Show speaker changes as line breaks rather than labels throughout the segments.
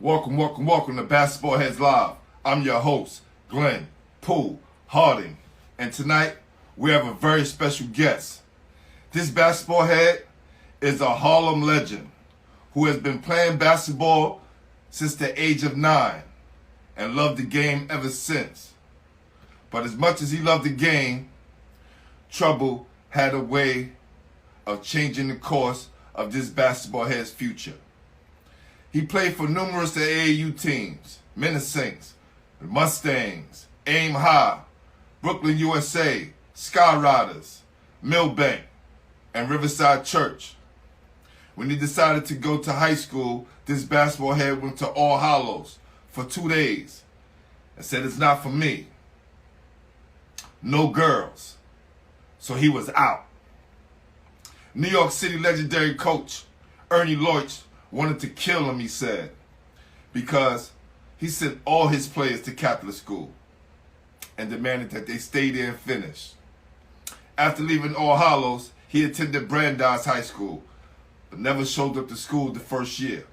Welcome to Basketball Heads Live. I'm your host, Glenn Poole Harding. And tonight, we have a very special guest. This basketball head is a Harlem legend who has been playing basketball since the age of 9 and loved the game ever since. But as much as he loved the game, trouble had a way of changing the course of this basketball head's future. He played for numerous AAU teams, Minnesota, the Mustangs, Aim High, Brooklyn USA, Sky Riders, Millbank, and Riverside Church. When he decided to go to high school, this basketball head went to All Hallows for 2 days and said, "It's not for me. No girls." So he was out. New York City legendary coach Ernie Leutch wanted to kill him, he said, because he sent all his players to Catholic school and demanded that they stay there and finish. After leaving All Hallows, he attended Brandeis High School, but never showed up to school the first year.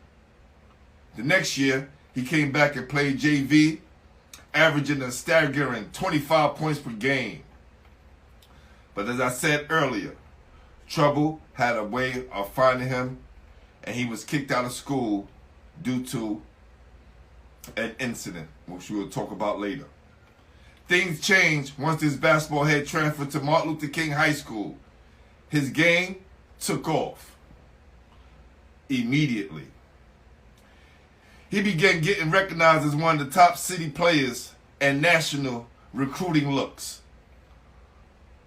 The next year, he came back and played JV, averaging a staggering 25 points per game. But as I said earlier, trouble had a way of finding him, and he was kicked out of school due to an incident, which we will talk about later. Things changed once this basketball head transferred to Martin Luther King High School. His game took off immediately. He began getting recognized as one of the top city players and national recruiting looks.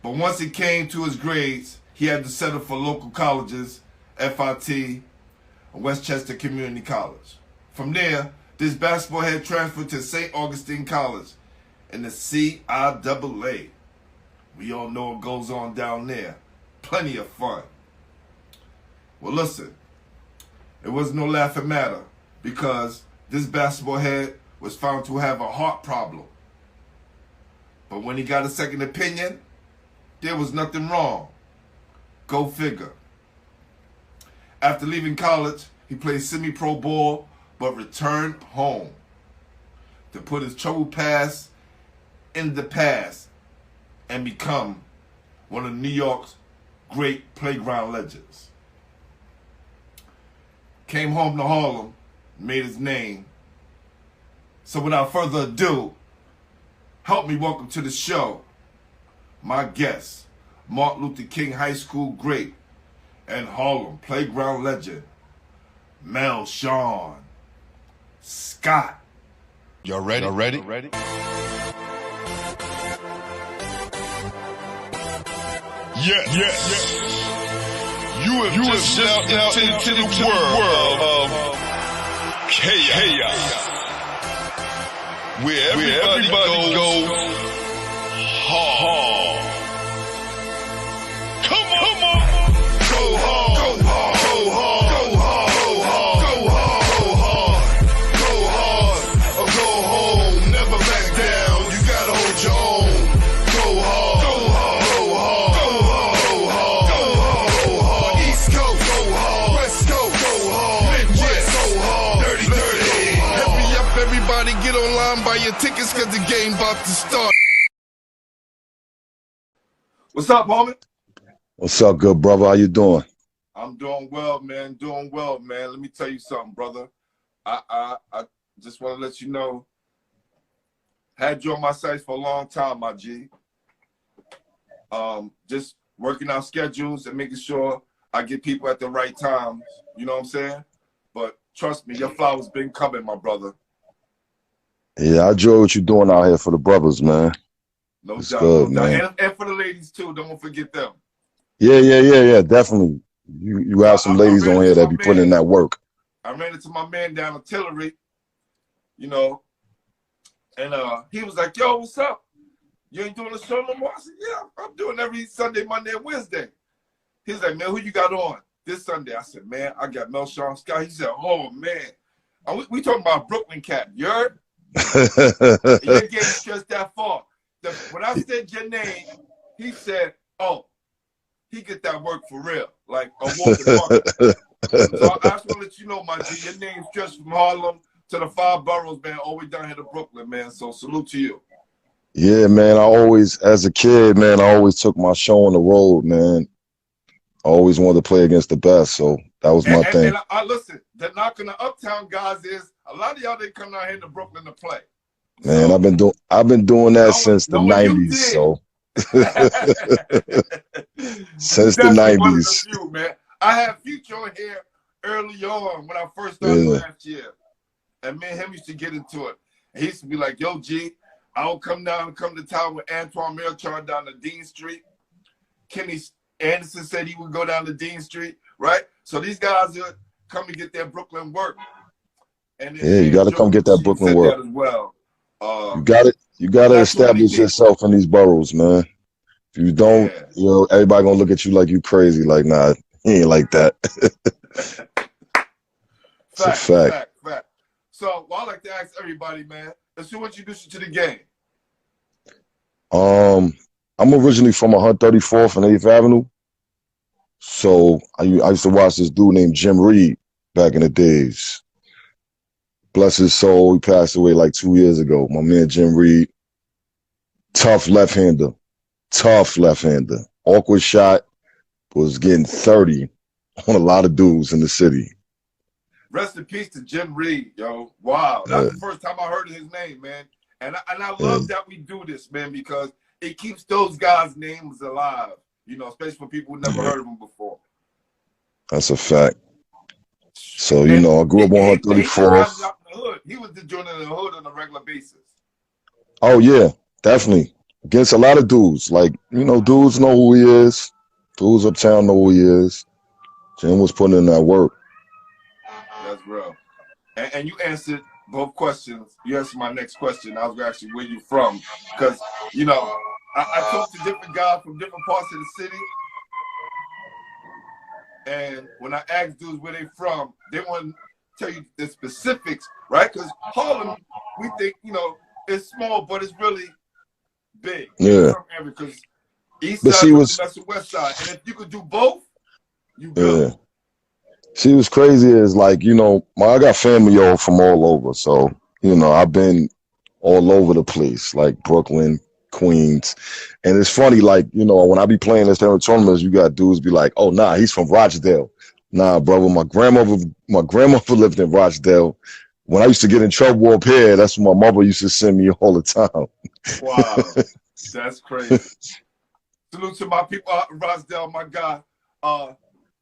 But once it came to his grades, he had to settle for local colleges, FIT, and Westchester Community College. From there, this basketball head transferred to St. Augustine College in the CIAA. We all know what goes on down there. Plenty of fun. Well, listen, it was no laughing matter because this basketball head was found to have a heart problem. But when he got a second opinion, there was nothing wrong. Go figure. After leaving college, he played semi-pro ball, but returned home to put his troubled past in the past and become one of New York's great playground legends. Came home to Harlem, made his name. So without further ado, help me welcome to the show my guest, Martin Luther King High School great and Harlem playground legend, Melshawn Scott.
Y'all ready? Yes. You have just stepped into the world of chaos, where everybody goes hard. Come on. Go hard. Go hard. Go hard. Go hard. Go hard. Go hard. Or go home. Never back down. You gotta hold your own. Go hard. Go hard. Go hard. Go hard. Go hard. Go hard. East Coast. Go hard. West Coast. Go hard. Midwest. Go hard. Dirty. Hurry up, everybody. Get online, buy your tickets, cause the game about to start.
What's up, homie?
What's up, good brother? How you doing?
I'm doing well, man. Let me tell you something, brother. I just want to let you know, had you on my sites for a long time, my G. Just working out schedules and making sure I get people at the right times. You know what I'm saying? But trust me, your flowers been coming, my brother.
Yeah, I enjoy what you're doing out here for the brothers, man.
No
it's
doubt,
good,
no
man.
doubt. And for the ladies too. Don't forget them.
Yeah, definitely. You have some ladies on here that be putting in that work.
I ran into my man down at Tillery, you know, and he was like, "Yo, what's up? You ain't doing a show no more?" I said, "Yeah, I'm doing every Sunday, Monday, and Wednesday." He's like, "Man, who you got on this Sunday?" I said, "Man, I got Melshawn Scott." He said, "Oh man, we talking about Brooklyn cat, you heard?" Your game stretched that far. When I said your name, he said, "Oh, he get that work for real, like a walking market." So I just want to let you know, my G, your name's stretched from Harlem to the 5 boroughs, man, all the way down here to Brooklyn, man. So salute to you.
Yeah, man. I always, as a kid, man, I always took my show on the road, man. I always wanted to play against the best, so that was my thing.
And I listen, the knock on the Uptown guys is a lot of y'all didn't come down here to Brooklyn to play.
Man,
So,
I've been doing that since the
knowing you
'90s.
did.
So since the
Definitely one of the
'90s.
few, man. I had Future on here early on when I first started last year. And me and him used to get into it. And he used to be like, yo, G, I'll come to town with Antoine Melshawn down to Dean Street. Kenny Anderson said he would go down to Dean Street, right? So these guys would come to get their Brooklyn work. And
Yeah, you got to come get that Brooklyn work.
That as well.
You got to establish yourself in these boroughs, man. If you don't, you know, everybody gonna look at you like you crazy. Like, nah, he ain't like that. It's a fact.
So, I like to ask everybody, man, let's see what introduced you to the game.
I'm originally from 134th and 8th Avenue. So I used to watch this dude named Jim Reed back in the days. Bless his soul, he passed away like 2 years ago. My man Jim Reed, tough left-hander. Awkward shot, was getting 30 on a lot of dudes in the city.
Rest in peace to Jim Reed, yo. Wow, that's the first time I heard his name, man. And I love that we do this, man, because it keeps those guys' names alive, you know, especially for people who never heard of them before.
That's a fact. So, you know, I grew up on 134th.
He was joining the hood on a regular basis.
Oh, yeah, definitely. Against a lot of dudes. Like, you know, dudes know who he is. Dudes uptown know who he is. Jim was putting in that work.
That's real. And you answered both questions. You answered my next question. I was going to ask you where you from. Because, you know, I talk to different guys from different parts of the city. And when I ask dudes where they from, they want to tell you the specifics, right? Because Harlem, we think, you know, it's small, but it's really big.
Yeah.
Because east side is the west side. And if you could do both, you good.
Yeah. See, what's crazy is, like, you know, I got family from all over. So, you know, I've been all over the place, like Brooklyn, Queens. And it's funny, like, you know, when I be playing this tournaments, you got dudes be like, oh, nah, he's from Rochdale. Nah, brother, my grandmother lived in Rochdale. When I used to get in trouble up here, that's what my mother used to send me all the time.
Wow. That's crazy. Salute to my people out in Rochdale, my guy,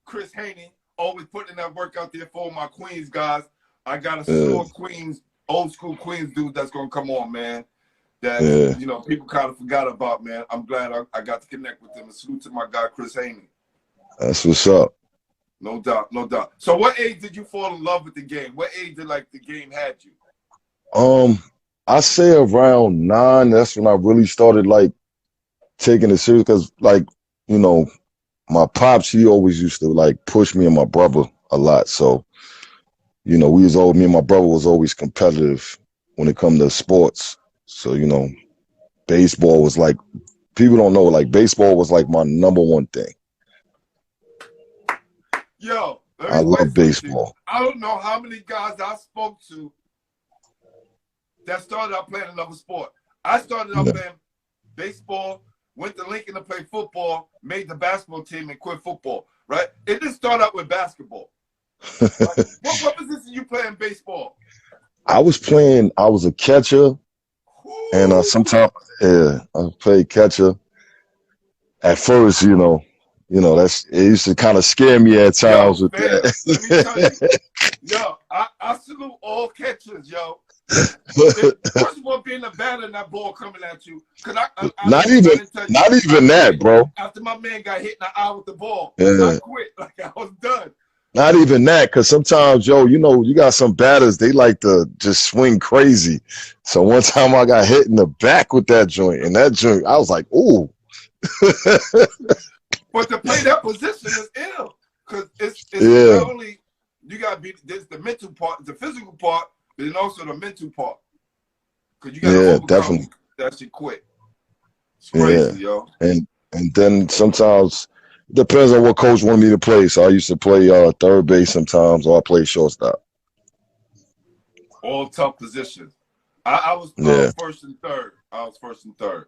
Chris Haney, always putting that work out there for my Queens guys. I got a slew of Queens, old school Queens dude that's going to come on, man. That, you know, people kind of forgot about, man. I'm glad I got to connect with them. And salute to my guy, Chris Haney.
That's what's up.
No doubt, no doubt. So what age did you fall in love with the game? What age did, like, the game had you?
I say around 9. That's when I really started, like, taking it serious. Because, like, you know, my pops, he always used to, like, push me and my brother a lot. So, you know, me and my brother was always competitive when it come to sports. So, you know, baseball was like, people don't know, like, baseball was like my #1 thing.
Yo,
I love baseball.
I don't know how many guys I spoke to that started out playing another sport. I started out playing baseball, went to Lincoln to play football, made the basketball team and quit football, right? It didn't start out with basketball. Like, what position you play in baseball?
I was a catcher. And sometimes, I played catcher. At first, you know, it used to kind of scare me at times with that.
Let me tell you, yo, I salute all catchers, yo. First of all, being a batter and that ball coming at you,
not even that, bro.
After my man got hit in the eye with the ball, I quit. Like, I was done.
Not even that, because sometimes, yo, you know, you got some batters, they like to just swing crazy. So one time I got hit in the back with that joint, and that joint, I was like, ooh.
But to play that position is ill, because it's not only you got to be, there's the mental part, the physical part, but then also the mental part. Because you got to overcome that shit quick. It's crazy, yo.
And then sometimes, depends on what coach wanted me to play. So I used to play third base sometimes, or I played shortstop.
All tough positions. I was
Yeah,
first and third. I was first and third.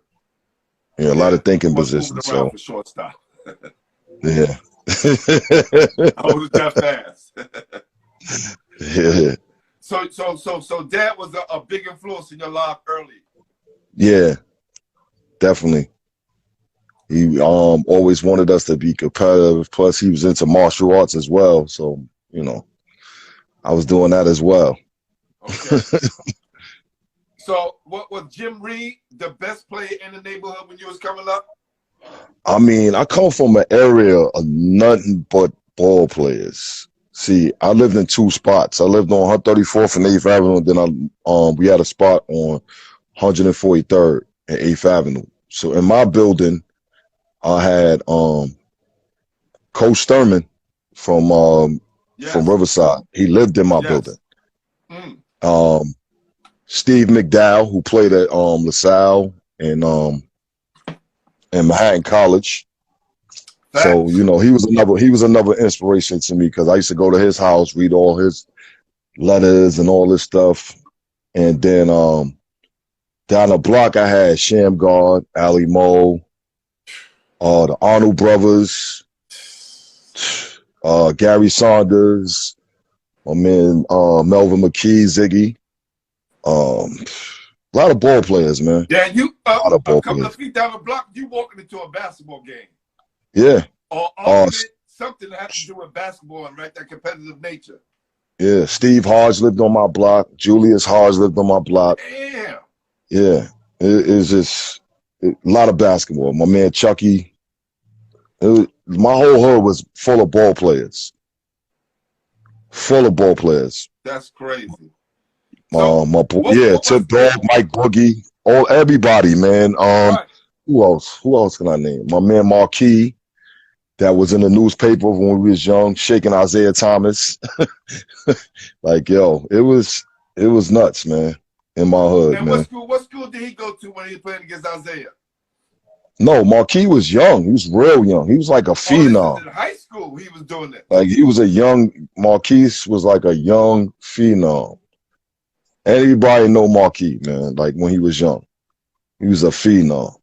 yeah, a lot
Yeah,
of thinking
wasn't moving
positions.
around
So
for shortstop.
yeah,
I was that fast.
yeah,
So dad was a big influence in your life early.
yeah, definitely. He always wanted us to be competitive. Plus, he was into martial arts as well. So you know, I was doing that as well.
Okay. So what was Jim Reed the best player in the neighborhood when you was coming up?
I mean, I come from an area of nothing but ball players. See, I lived in two spots. I lived on 134th and 8th Avenue, and then we had a spot on 143rd and 8th Avenue. So in my building, I had Coach Thurman from
Yes.
Riverside. He lived in my building.
Yes. Mm.
Steve McDowell, who played at LaSalle and Manhattan College. So,
Facts.
you know, he was another inspiration to me because I used to go to his house, read all his letters and all this stuff. And then down the block I had Sham God, Ali Mo, the Arnold brothers, Gary Saunders, my man Melvin McKee, Ziggy. A lot of ball players, man.
Dan, you
A lot of
a
ball
couple of
players.
feet down the block, you walking into a basketball game.
Yeah.
Or
Uh,
argument, something that had to do with basketball and right, that competitive nature.
yeah. Steve Hodge lived on my block. Julius Hodge lived on my block.
Damn.
Yeah. It's just a lot of basketball. My man Chucky. My whole hood was full of ball players. Full of ball players.
That's crazy. So
My boy,
what
yeah,
what
Tip
was
Dog, Mike Boogie, everybody, man.
right?
Who else? Who else can I name? My man Marquis, that was in the newspaper when we was young, shaking Isaiah Thomas. Like, yo, it was nuts, man. In my hood,
And
man.
what school did he go to when he was playing against Isaiah?
No, Marquis was young. He was real young. He was like a
Oh, this is
phenom.
in high school. He was doing this.
Like he was a young Marquise was like a young phenom. Everybody know Marquis, man. Like when he was young, he was a phenom.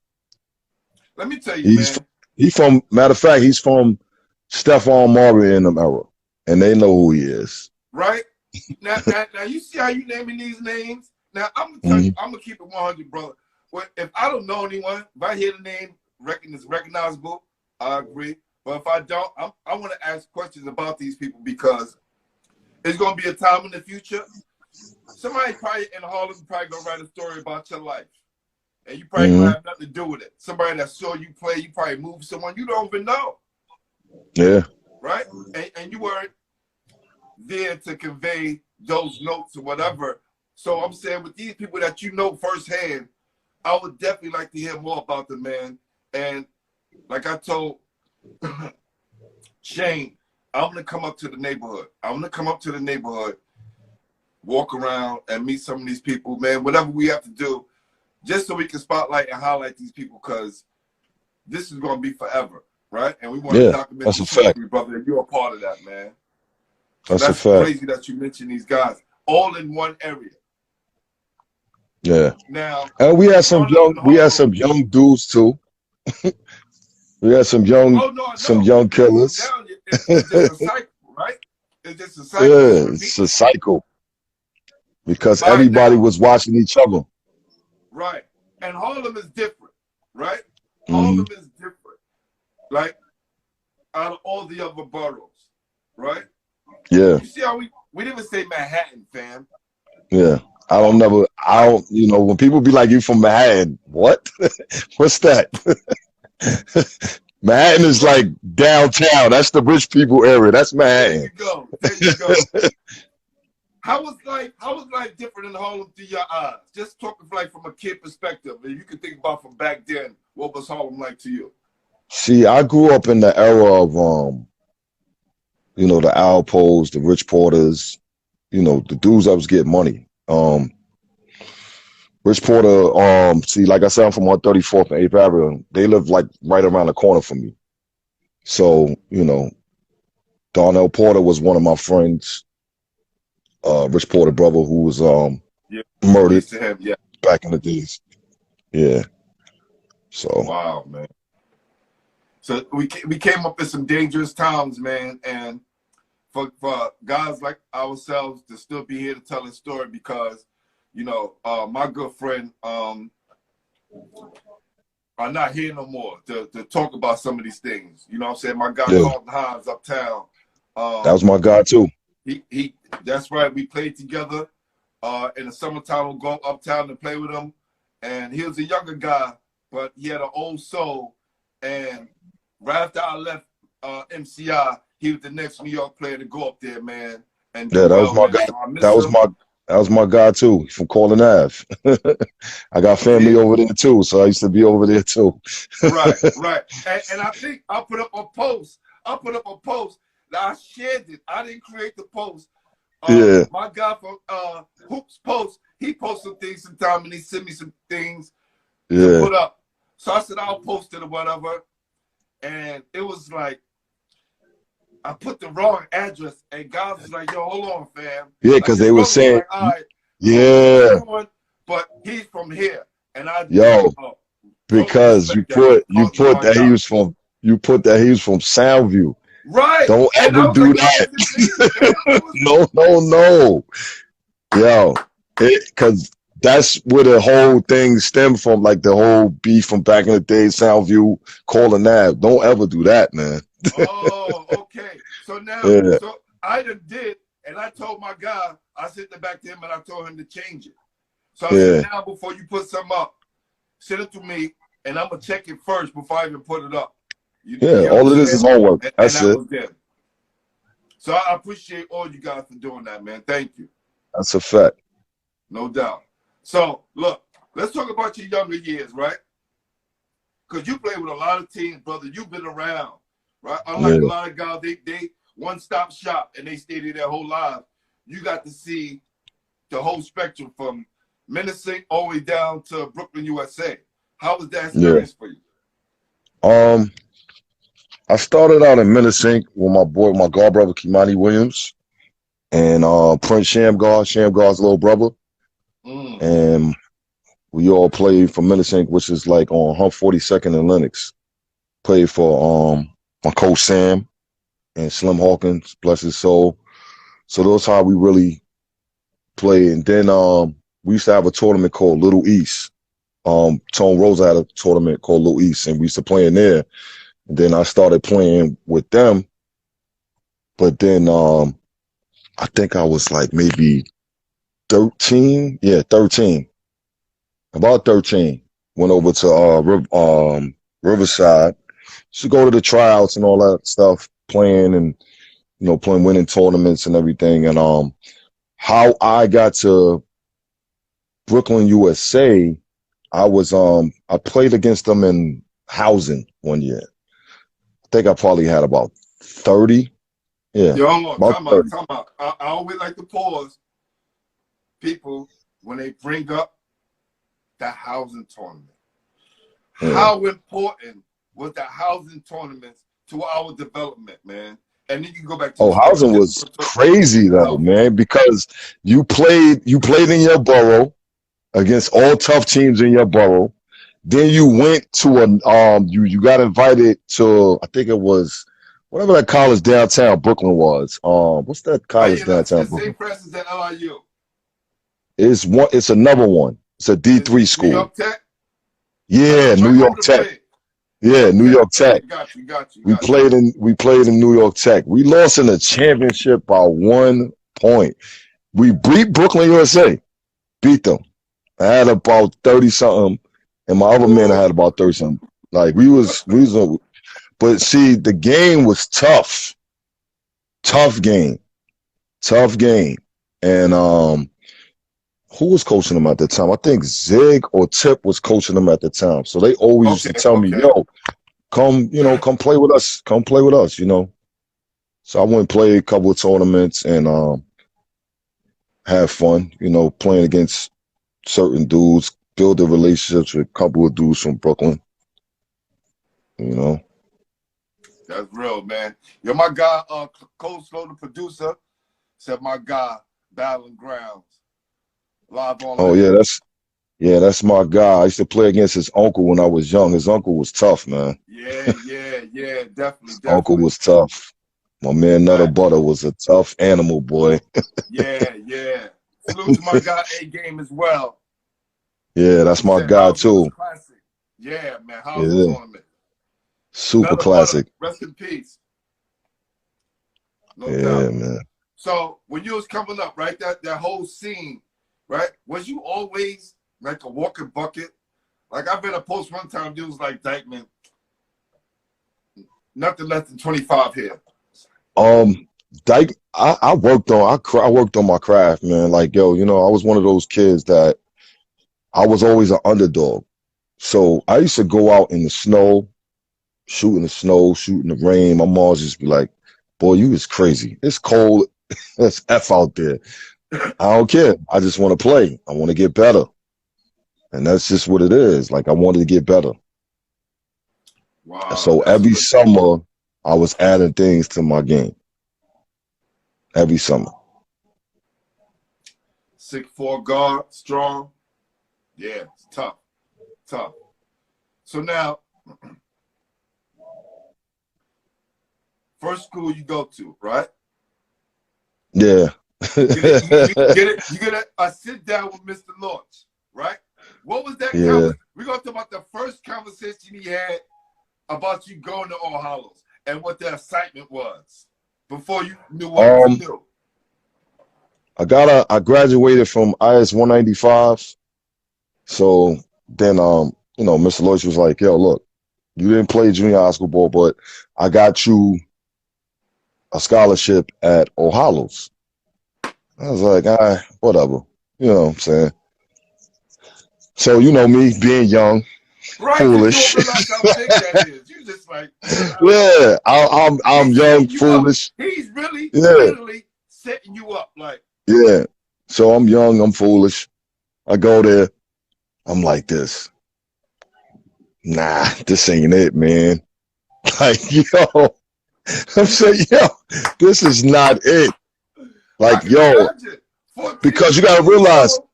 Let me tell you,
He's
man.
he from matter of fact, he's from Stephon Marbury in them era, and they know who he is.
Right now, you see how you naming these names. Now I'm gonna tell you,
Hmm.
I'm gonna keep it 100, brother. Well, if I don't know anyone, if I hear the name, it's recognizable, I agree. But if I don't, I want to ask questions about these people because it's gonna be a time in the future. Somebody probably in Harlem probably gonna write a story about your life, and you probably
Hmm.
gonna have nothing to do with it. Somebody that saw you play, you probably moved someone you don't even know,
Yeah,
right? And you weren't there to convey those notes or whatever. So I'm saying with these people that you know firsthand, I would definitely like to hear more about them, man. And like I told Shane, I'm gonna come up to the neighborhood. I'm gonna come up to the neighborhood, walk around and meet some of these people, man. Whatever we have to do, just so we can spotlight and highlight these people, because this is gonna be forever, right? And we want to
yeah,
document
that's a
this
fact.
history, brother. And you're a part of that, man. So
That's a
that's
fact.
crazy that you mentioned these guys all in one area.
Yeah,
Now,
and we had some
growing up in Harlem,
young dudes too. We had
oh no,
some
no,
young
you go
killers.
down. It's just a cycle, right? It's just a cycle. It
Yeah, it's a
repeats.
cycle because
All right,
everybody
now,
was watching each other.
right, and Harlem is different, right?
Hmm.
Harlem is different, like out of all the other boroughs, right?
Yeah,
You see how we didn't even say Manhattan, fam.
yeah.
Harlem,
I
right?
don't, when people be like, you from Manhattan, what? What's that? Manhattan is
Right.
like downtown. That's the rich people area. That's
There you
Manhattan.
go. There you go. How was life different in Harlem through your eyes? Just talking like from a kid perspective. If you could think about from back then, what was Harlem like to you?
See, I grew up in the era of, the Alpos, the Rich Porters, the dudes that was getting money. Rich Porter, see, like I said, I'm from 134th and 8th Avenue. They live like right around the corner from me. So, Darnell Porter was one of my friends. Rich Porter brother who was
Yeah.
murdered
Peace to him. Yeah.
back in the days. Yeah. So
Wow, man. So we came up in some dangerous times, man, and for guys like ourselves to still be here to tell a story because, my good friend are not here no more to talk about some of these things. You know what I'm saying? My guy
yeah,
Carlton Hines uptown.
that was my guy too.
He that's right. We played together. In the summertime we'll go uptown and play with him. And he was a younger guy, but he had an old soul. And right after I left MCI, he was the next New York player to go up there, man, and do
Yeah, that was
well,
my
man.
guy.
So I miss
That was
him.
my guy too from Corlin Ave. I got family
Yeah.
over there too, so I used to be over there too.
Right. And I think I put up a post. That I shared it. I didn't create the post.
Yeah,
My guy from Hoops Post, he posts some things sometimes and he send me some things to
yeah,
put up. So I said I'll post it or whatever. And it was like I put the wrong address and guys was like, yo, hold on, fam.
yeah,
Like
because
his
they were
brother was
saying,
like, all right, cool,
yeah,
keep going, but he's from here. And I
yo,
totally
because
respect that, man.
you
Carlton's
put
my
that
guy.
he was from Soundview.
Right.
Don't
And
ever
I was
do
like, yo,
that.
is it me, fam? It was
No. Yo, because that's where the whole thing stemmed from, like the whole beef from back in the day, Soundview, calling that. Don't ever do that, man.
Oh, okay. So now,
Yeah,
so I did, and I told my guy, I sent it back to him and I told him to change it. So I said,
yeah,
now before you put something up, send it to me, and I'm gonna check it first before I even put it up.
yeah.
You
All of this is
understand?
homework.
And
That's
that
it.
was them. So I appreciate all you guys for doing that, man. Thank you.
That's a fact.
No doubt. So look, let's talk about your younger years, right? Because you played with a lot of teams, brother. You've been around, right? Unlike a
Yeah,
lot of guys, they one-stop shop and they stay there their whole lives. You got to see the whole spectrum from Menacing all the way down to Brooklyn, USA. How was that
yeah.
experience for you?
I started out in Minnesink with my god brother Kimani Williams, and Prince Shamgar's little brother,
Mm.
and we all played for Minnesink, which is like on Hump 42nd and Lenox. Played for my coach Sam and Slim Hawkins, bless his soul. So that's how we really played. And then we used to have a tournament called Little East. Tone Rosa had a tournament called Little East, and we used to play in there. And then I started playing with them. But then I think I was like maybe 13. Yeah, 13. About 13. Went over to Riverside to go to the tryouts and all that stuff, playing and playing winning tournaments and everything. And how I got to Brooklyn, USA, I played against them in housing one year. I think I probably had about 30. Yeah,
Yo, hold on,
about
time
30.
out. I always like to pause people when they bring up the housing tournament.
Yeah.
How important was the housing tournaments to our development, man? And then you can go back to
Oh,
the story.
housing was
Just
crazy though,
housing.
man, because you played in your borough against all tough teams in your borough. Then you went to you got invited to, I think it was whatever that college downtown Brooklyn was. What's that
Right
college
here, that's
downtown
at
Brooklyn?
St. Francis at LIU.
It's another one. It's a
Is
D3
it New
school.
York Tech?
Yeah, New
Right
York
over the
Tech.
bridge. New
Yeah,
York
New
Tech.
York
Okay,
Tech.
got you.
We played in New York Tech. We lost in the championship by 1 point. We beat Brooklyn USA. Beat them. I had about 30 something, and my other man I had
Woo.
about 30 something. Like but see, the game was tough. Tough game. Tough game. And who was coaching them at the time? I think Zig or Tip was coaching them at the time. So they always used to tell me,
Okay.
yo, come play with us. Come play with us. So I went and played a couple of tournaments and had fun, playing against certain dudes, build the relationships with a couple of dudes from Brooklyn, you know.
That's real, man. Yo, my guy, Cold Slow, the producer, said my guy, Battling Grounds, live on
Oh
Living.
that's my guy. I used to play against his uncle when I was young. His uncle was tough, man.
Yeah, definitely,
Uncle
definitely.
was tough. My man Nutter
Facts.
Butter was a tough animal, boy.
Yeah. Salute to my guy A Game as well.
Yeah, that's
He
my
said
guy
housing was
too.
classic. Yeah, man, housing
Yeah,
tournament.
super
Nutter Butter,
classic.
rest in peace. No
Yeah,
doubt.
man.
So when you was coming up, right, that whole scene, right, was you always like a walking bucket? Like I've been a post one time, dude was like, Dykeman, nothing less than 25 here.
Um, Dyke, I worked on my craft, man. Like, yo, I was one of those kids that I was always an underdog. So I used to go out in the snow, shoot in the snow, shoot in the rain. My mom just be like, boy, you is crazy. It's cold. It's F out there. I don't care. I just want to play. I want to get better. And that's just what it is. Like I wanted to get better.
Wow,
So
that's
every
good.
summer I was adding things to my game. Every summer.
6'4" guard, strong. Yeah, it's tough. So now, first school you go to, right?
Yeah.
You get a sit down with Mr. Launch, right? What was that
Yeah.
conversation? We're going to talk about the first conversation he had about you going to All Hallows and what the excitement was before you knew what was
Um,
new.
I graduated from IS 195. So then Mr. Lloyd was like, yo, look, you didn't play junior high school ball, but I got you a scholarship at All Hallows. I was like, whatever. You know what I'm saying? So you know me being young,
Right? Because you don't
foolish.
realize how big that is. You just like,
Yeah, I'm
he's
young,
setting you up.
foolish.
He's really,
Yeah,
literally setting you up. Like,
yeah. So I'm young, I'm foolish. I go there, I'm like this. Nah, this ain't it, man. Like, yo, I'm saying, yo, this is not it.
I
Like,
can
yo,
imagine. 14,
because you gotta
15 years
realize,
old,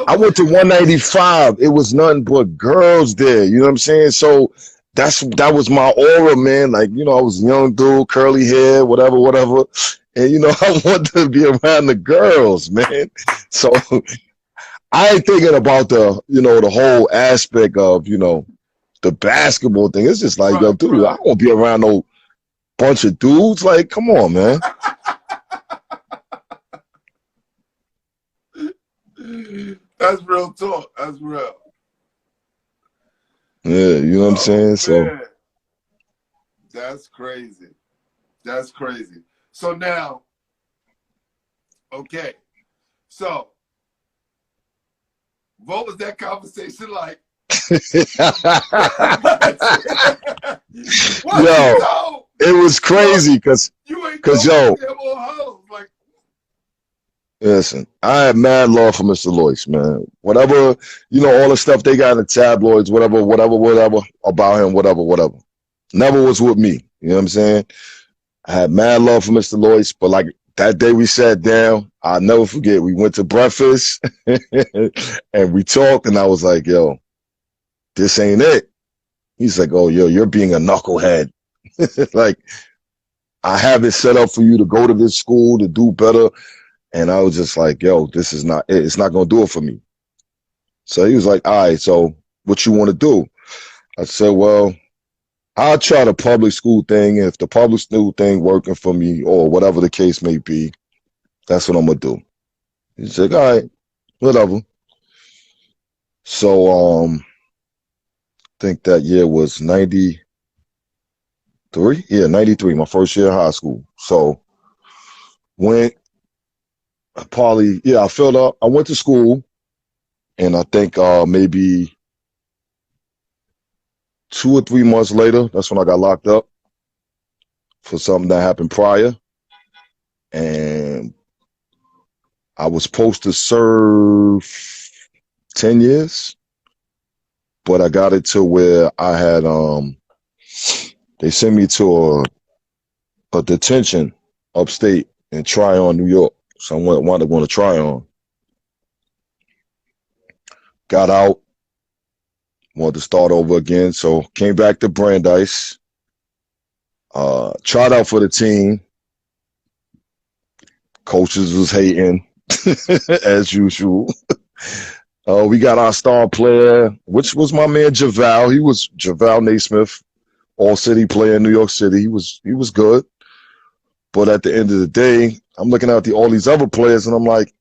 I
nobody
went to
understands.
195. It was nothing but girls there. You know what I'm saying? So that was my aura, man. Like, I was a young dude, curly hair, whatever. And I wanted to be around the girls, man. So I ain't thinking about the whole aspect of, the basketball thing. It's just like, yo, dude, I
Right.
don't want to be around no bunch of dudes. Like, come on, man.
That's real talk. That's real.
Yeah, you know what I'm
Oh,
saying? So,
man. That's crazy. That's crazy. So now, okay. So, what was that conversation like? What you
yo,
told?
it was
Yo,
crazy
you ain't
cause
going to
yo,
them old hoes. Like,
listen, I have mad love for Mr. Loyce, man. Whatever, all the stuff they got in the tabloids, whatever about him, whatever. Never was with me. You know what I'm saying? I had mad love for Mr. Loyce, but like that day we sat down, I'll never forget. We went to breakfast and we talked, and I was like, yo, this ain't it. He's like, oh, yo, you're being a knucklehead. Like, I have it set up for you to go to this school to do better. And I was just like, yo, this is not it. It's not going to do it for me. So he was like, all right, so what you want to do? I said, well, I'll try the public school thing. If the public school thing working for me or whatever the case may be, that's what I'm going to do. He said, all right, whatever. So, I think that year was 93. Yeah, 93, my first year in high school. So went I filled up. I went to school and I think maybe 2 or 3 months later, that's when I got locked up for something that happened prior. And I was supposed to serve 10 years, but I got it to where I had, they sent me to a detention upstate in Tryon, New York. So I wound up going to Tryon. Got out, wanted to start over again. So came back to Brandeis. Tried out for the team. Coaches was hating as usual. We got our star player, which was my man JaVale. He was JaVale Naismith, all-city player in New York City. He was good. But at the end of the day, I'm looking at all these other players, and I'm like,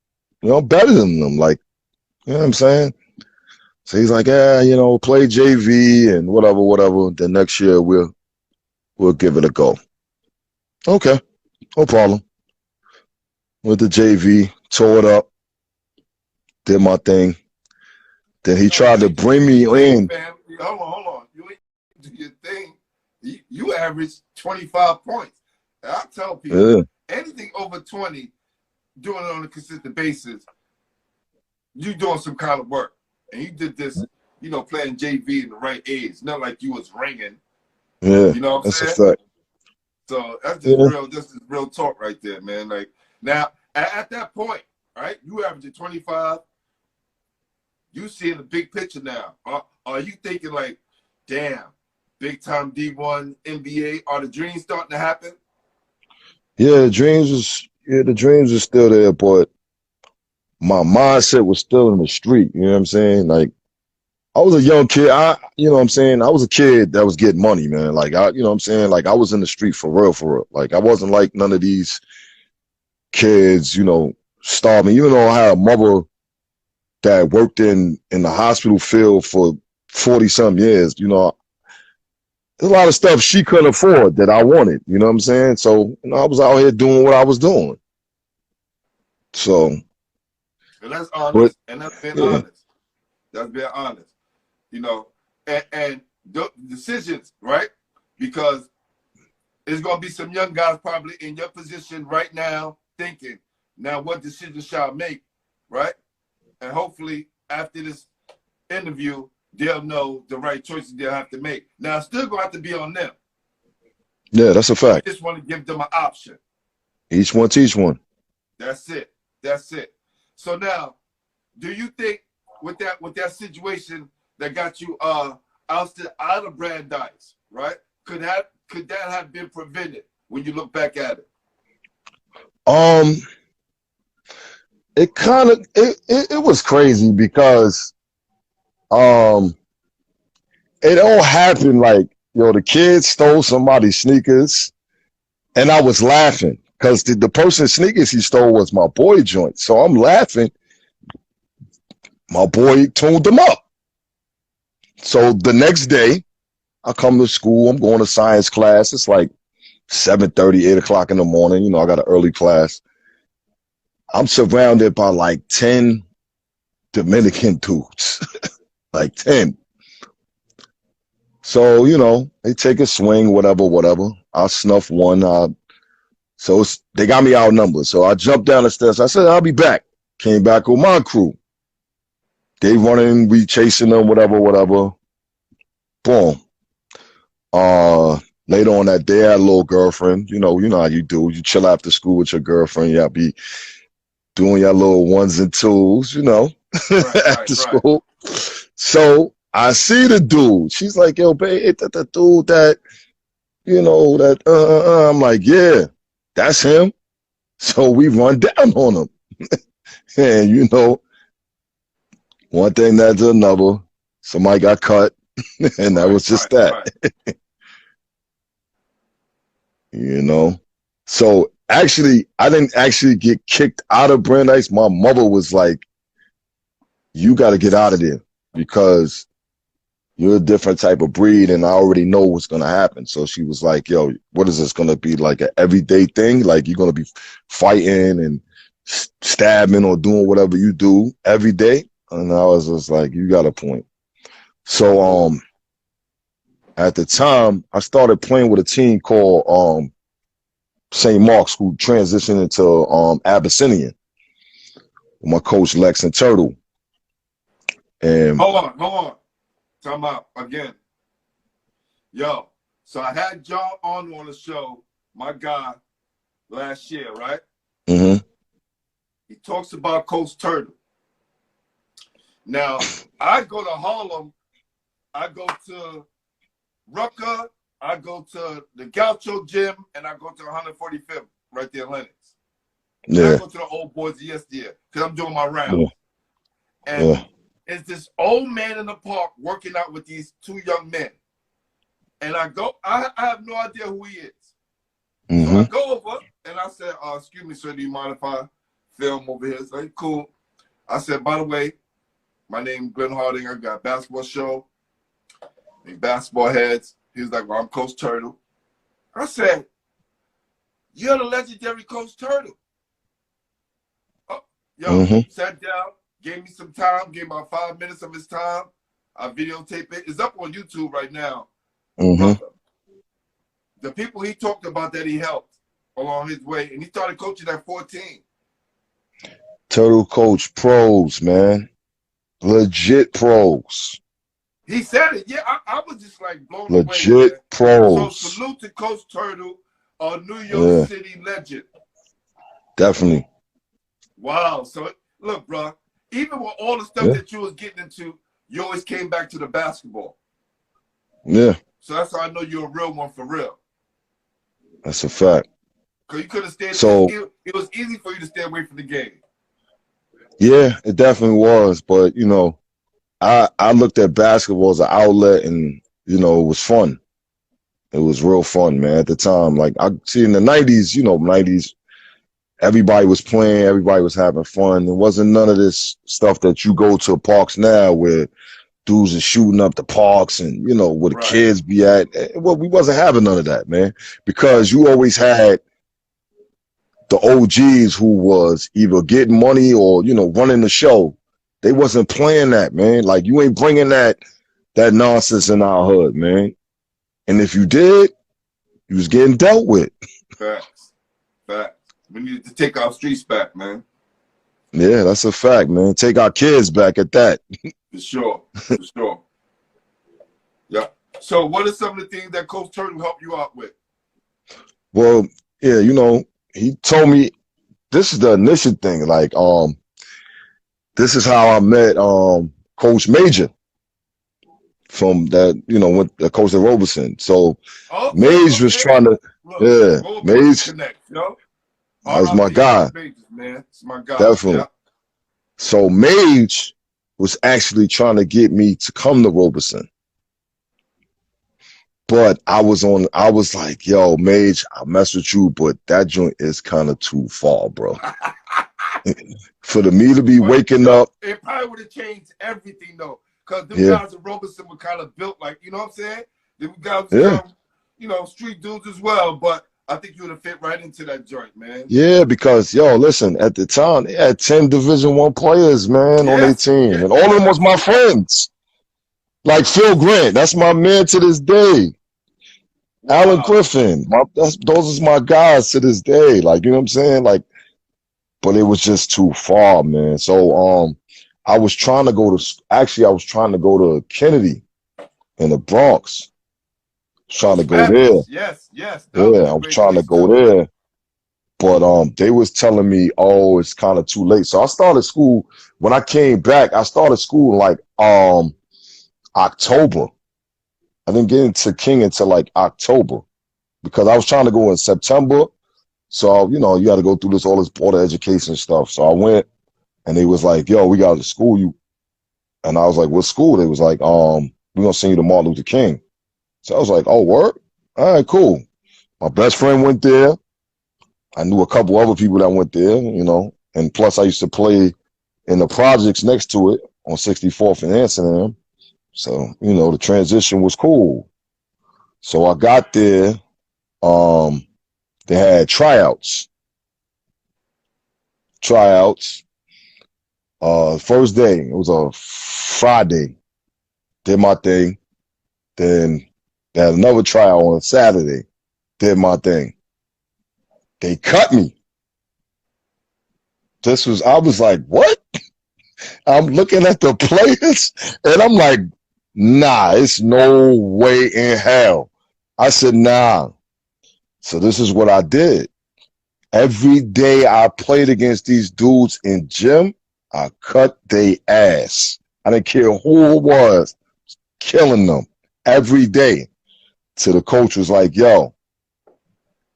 I'm better than them. Like, you know what I'm saying? So he's like, yeah, play JV and whatever. Then next year we'll give it a go. Okay, no problem. Went to JV, tore it up, did my thing. Then he tried to bring me in.
Hold on. You ain't do your thing. You averaged 25 points. And I tell people, anything over 20, doing it on a consistent basis, you doing some kind of work. And you did this, playing JV in the right age. Not like you was ringing.
Yeah,
you know what I'm saying?
That's a fact.
So that's just this is real talk right there, man. Like, now, at that point, right, you averaging 25, you seeing the big picture now. Are you thinking like, damn, big time D1 NBA, are the dreams starting to happen?
Yeah, the dreams are still there, but my mindset was still in the street. You know what I'm saying? Like, I was a young kid. You know what I'm saying? I was a kid that was getting money, man. Like, you know what I'm saying? Like, I was in the street for real. Like, I wasn't like none of these kids, starving. Even though I had a mother that worked in the hospital field for 40-some years, there's a lot of stuff she couldn't afford that I wanted. You know what I'm saying? So, I was out here doing what I was doing. So.
And that's honest. And that's being honest. That's being honest. And the decisions, right? Because there's going to be some young guys probably in your position right now thinking, now what decision shall I make, right? And hopefully after this interview, they'll know the right choices they'll have to make. Now, it's still going to have to be on them.
Yeah, that's a fact.
You just want to give them an option.
Each one teach one.
That's it. So now, do you think with that situation that got you ousted out of Brandeis, right? Could that have been prevented when you look back at it?
It kind of it was crazy because it all happened like, the kids stole somebody's sneakers and I was laughing because the person's sneakers he stole was my boy joint. So I'm laughing. My boy tuned them up. So the next day I come to school, I'm going to science class. It's like 7:30, 8 o'clock in the morning. I got an early class. I'm surrounded by like 10 Dominican dudes, like 10. So, they take a swing, whatever. I snuff one. So they got me outnumbered. So I jumped down the stairs. I said, I'll be back. Came back with my crew. They running, we chasing them, whatever. Boom. Later on that day, I had a little girlfriend. You know how you do. You chill after school with your girlfriend. Y'all be doing your little ones and twos, after school. So I see the dude. She's like, yo, babe, the dude that, I'm like, yeah, that's him. So we run down on him. And, one thing led to another. Somebody got cut. And that was just that. So actually, I didn't actually get kicked out of Brandeis. My mother was like, you got to get out of there because you're a different type of breed and I already know what's going to happen. So she was like, yo, what is this going to be, like an everyday thing? Like you're going to be fighting and stabbing or doing whatever you do every day? And I was just like, you got a point. So at the time, I started playing with a team called St. Mark's, who transitioned into Abyssinian with my coach Lex and Turtle. And
hold on. Talking about again. Yo, so I had John on the show, my guy, last year, right?
Mm-hmm.
He talks about Coach Turtle. Now, I go to Harlem. I go to Rucker. I go to the Gaucho Gym, and I go to 145th, right there in Lenox.
Yeah.
I go to the old boys yesterday because I'm doing my rounds.
Yeah.
And
Yeah.
it's this old man in the park working out with these two young men. And I have no idea who he is. So I go over and I said, excuse me, sir, do you mind if I film over here? It's like, cool. I said, by the way, my name is Glenn Harding. I got a basketball show. Basketball heads. He was like, well, I'm Coach Turtle. I said, you're the legendary Coach Turtle. Sat down, gave me some time, gave about 5 minutes of his time. I videotape it. It's up on YouTube right now. The people he talked about that he helped along his way, and he started coaching at 14.
Turtle coach pros, man. Legit pros.
He said it. Yeah, I was just like blown away.
Legit pros.
So salute to Coach Turtle, a New York City legend.
Definitely.
Wow. So look, bro, even with all the stuff that you was getting into, you always came back to the basketball.
Yeah.
So that's how I know you're a real one for real.
That's a fact.
Because you could have stayed.
So
it was easy for you to stay away from the game.
Yeah, it definitely was. But, you know, I looked at basketball as an outlet, and, you know, it was fun. It was real fun, man, at the time. Like, I see in the 90s, you know, 90s, everybody was playing, everybody was having fun. There wasn't none of this stuff that you go to parks now where dudes are shooting up the parks and, you know, where the kids be at. Well, we wasn't having none of that, man, because you always had the OGs who was either getting money or, you know, running the show. They wasn't playing that, man. Like, you ain't bringing that nonsense in our hood, man. And if you did, you was getting dealt with.
Facts. We need to take our streets back, man.
Yeah, that's a fact, man. Take our kids back at that.
For sure. Yeah. So what are some of the things that Coach Turtle helped you out with?
Well, yeah, you know, he told me this is the initial thing. Like, this is how I met Coach Major from that, you know, with Coach at Robeson. So Mage was trying to, Mage
connect, yo.
That was my guy.
Man. It's my guy.
Definitely. Yeah. So Mage was actually trying to get me to come to Robeson. But I was like, yo, Mage, I'll mess with you, but that joint is kind of too far, bro. For me to be waking up.
It probably would have changed everything, though. Because them guys at Robeson were kind of built like, you know what I'm saying? Them guys were, you know, street dudes as well. But I think you would have fit right into that joint, man.
Yeah, because, yo, listen, at the time, they had 10 Division I players, man, on their team. And all of them was my friends. Like Phil Grant, that's my man to this day. Wow. Alan Griffin, those are my guys to this day. Like, you know what I'm saying? Like, but it was just too far, man. So, I was trying to go to Kennedy in the Bronx. Trying to go there.
Yes.
Yeah, I was trying to go there. But they was telling me, oh, it's kind of too late. So I started school. When I came back, I started school in like October. I didn't get into King until like October because I was trying to go in September. So, you know, you had to go through all this border education stuff. So I went and they was like, yo, we got to school you. And I was like, what school? They was like, we're going to send you to Martin Luther King. So I was like, oh, word? All right, cool. My best friend went there. I knew a couple other people that went there, you know. And plus I used to play in the projects next to it on 64th and Amsterdam. So, you know, the transition was cool. So I got there. They had tryouts. First day, it was a Friday. Did my thing. Then they had another tryout on a Saturday. Did my thing. They cut me. I was like, what? I'm looking at the players and I'm like, nah, it's no way in hell. I said, nah. So this is what I did. Every day I played against these dudes in gym, I cut they ass. I didn't care who it was, killing them every day. So the coach was like, yo,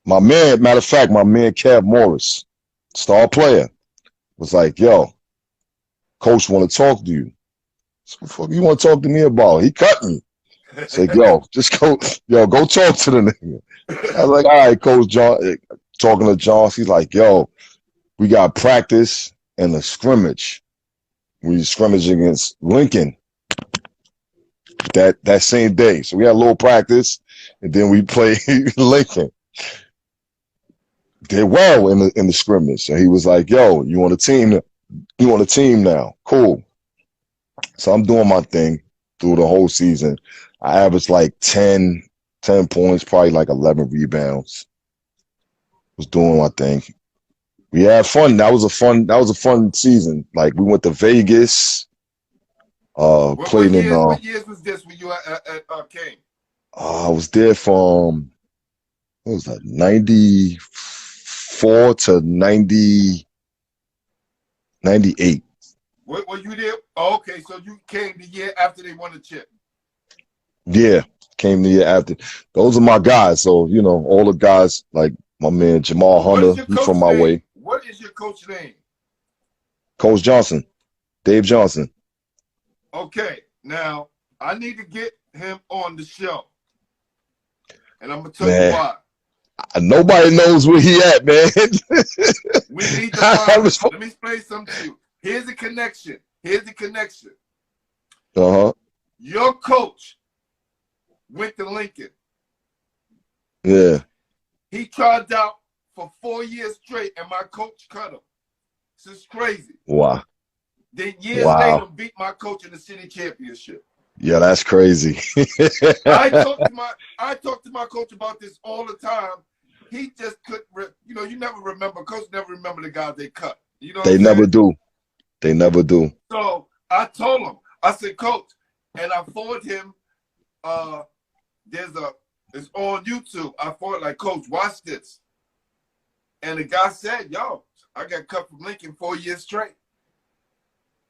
my man, matter of fact, my man Kev Morris, star player, was like, yo, coach want to talk to you. So what the fuck you want to talk to me about? He cut me. Said, yo, just go talk to the nigga. I was like, all right, Coach John, talking to John, he's like, yo, we got practice and a scrimmage. We scrimmage against Lincoln that same day. So we had a little practice, and then we played Lincoln. Did well in the scrimmage. So he was like, yo, you on a team? You on a team now? Cool. So I'm doing my thing through the whole season. I averaged like 10 points, probably like 11 rebounds. Was doing my thing. We had fun. That was a fun season. Like we went to Vegas. Played in
what years was this when you were at King?
I was there from what was that, 94 to 98.
Were you there? Oh, okay, so you came the year after they won the chip.
Yeah, came the year after. Those are my guys. So, you know, all the guys like my man Jamal Hunter, he's from my way.
What is your coach name?
Coach Johnson, Dave Johnson.
Okay, now I need to get him on the show. And I'm going to tell you why.
Nobody knows where he at, man.
We need to find him. Let me explain something to you. Here's the connection.
Uh-huh.
Your coach went to Lincoln.
Yeah.
He tried out for 4 years straight, and my coach cut him. This is crazy.
Wow.
Then years later, beat my coach in the city championship.
Yeah, that's crazy.
I talk to my coach about this all the time. He just couldn't, you never remember. Coach never remember the guys they cut. You know what I'm
never
saying?
do. They never do.
So I told him, I said, Coach, and I forwarded him, it's on YouTube. I forwarded, like, Coach, watch this. And the guy said, yo, I got cut from Lincoln 4 years straight.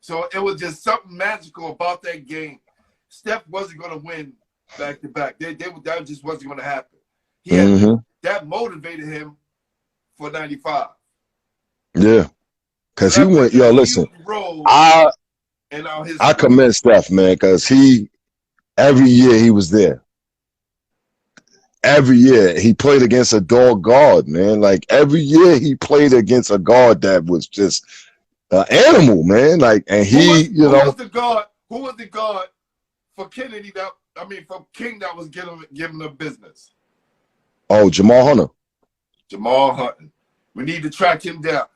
So it was just something magical about that game. Steph wasn't going to win back-to-back. That just wasn't going to happen. That motivated him for 95.
Yeah. Because he went, yo, listen, I commend Steph, man, because every year he was there. Every year he played against a dog guard, man. Like every year he played against a guard that was just an animal, man. Like, and who was the guard for Kennedy for King that was giving the business? Oh, Jamal Hunter.
Jamal Hunter. We need to track him down.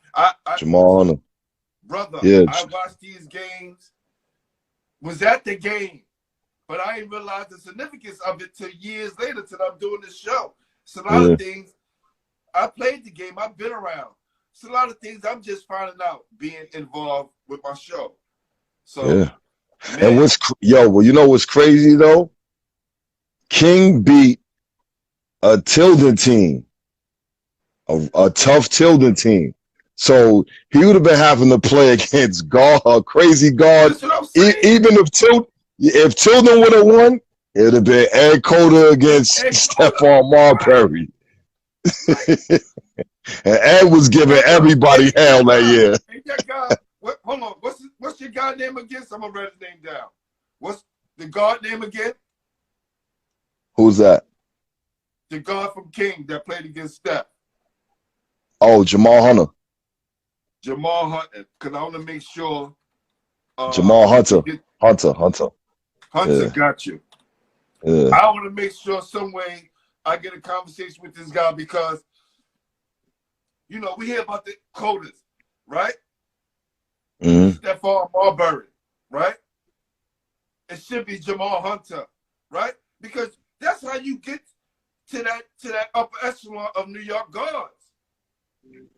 Jamal Hunter.
Brother,
yeah.
I watched these games, was at the game, but I didn't realize the significance of it till years later, till I'm doing this show. It's a lot of things. I played the game. I've been around. It's a lot of things I'm just finding out being involved with my show. So,
yeah. Man. And you know what's crazy though? King beat a Tilden team, a tough Tilden team. So he would have been having to play against a crazy guard. Even if Tilden would have won, it would have been Ed Cota against Stephon Marbury. And Ed was giving everybody hell that year.
Hey, that guy, hold on. What's your guy name again? I'm gonna write his name down. What's the guard name again?
Who's that?
The guard from King that played against Steph.
Oh, Jamal Hunter.
Jamal Hunter, because I want to make sure.
Jamal Hunter. Hunter.
Hunter, yeah. Got you.
Yeah.
I want to make sure some way I get a conversation with this guy because, we hear about the coders, right? Stephon Marbury, right? It should be Jamal Hunter, right? Because that's how you get to that upper echelon of New York guards.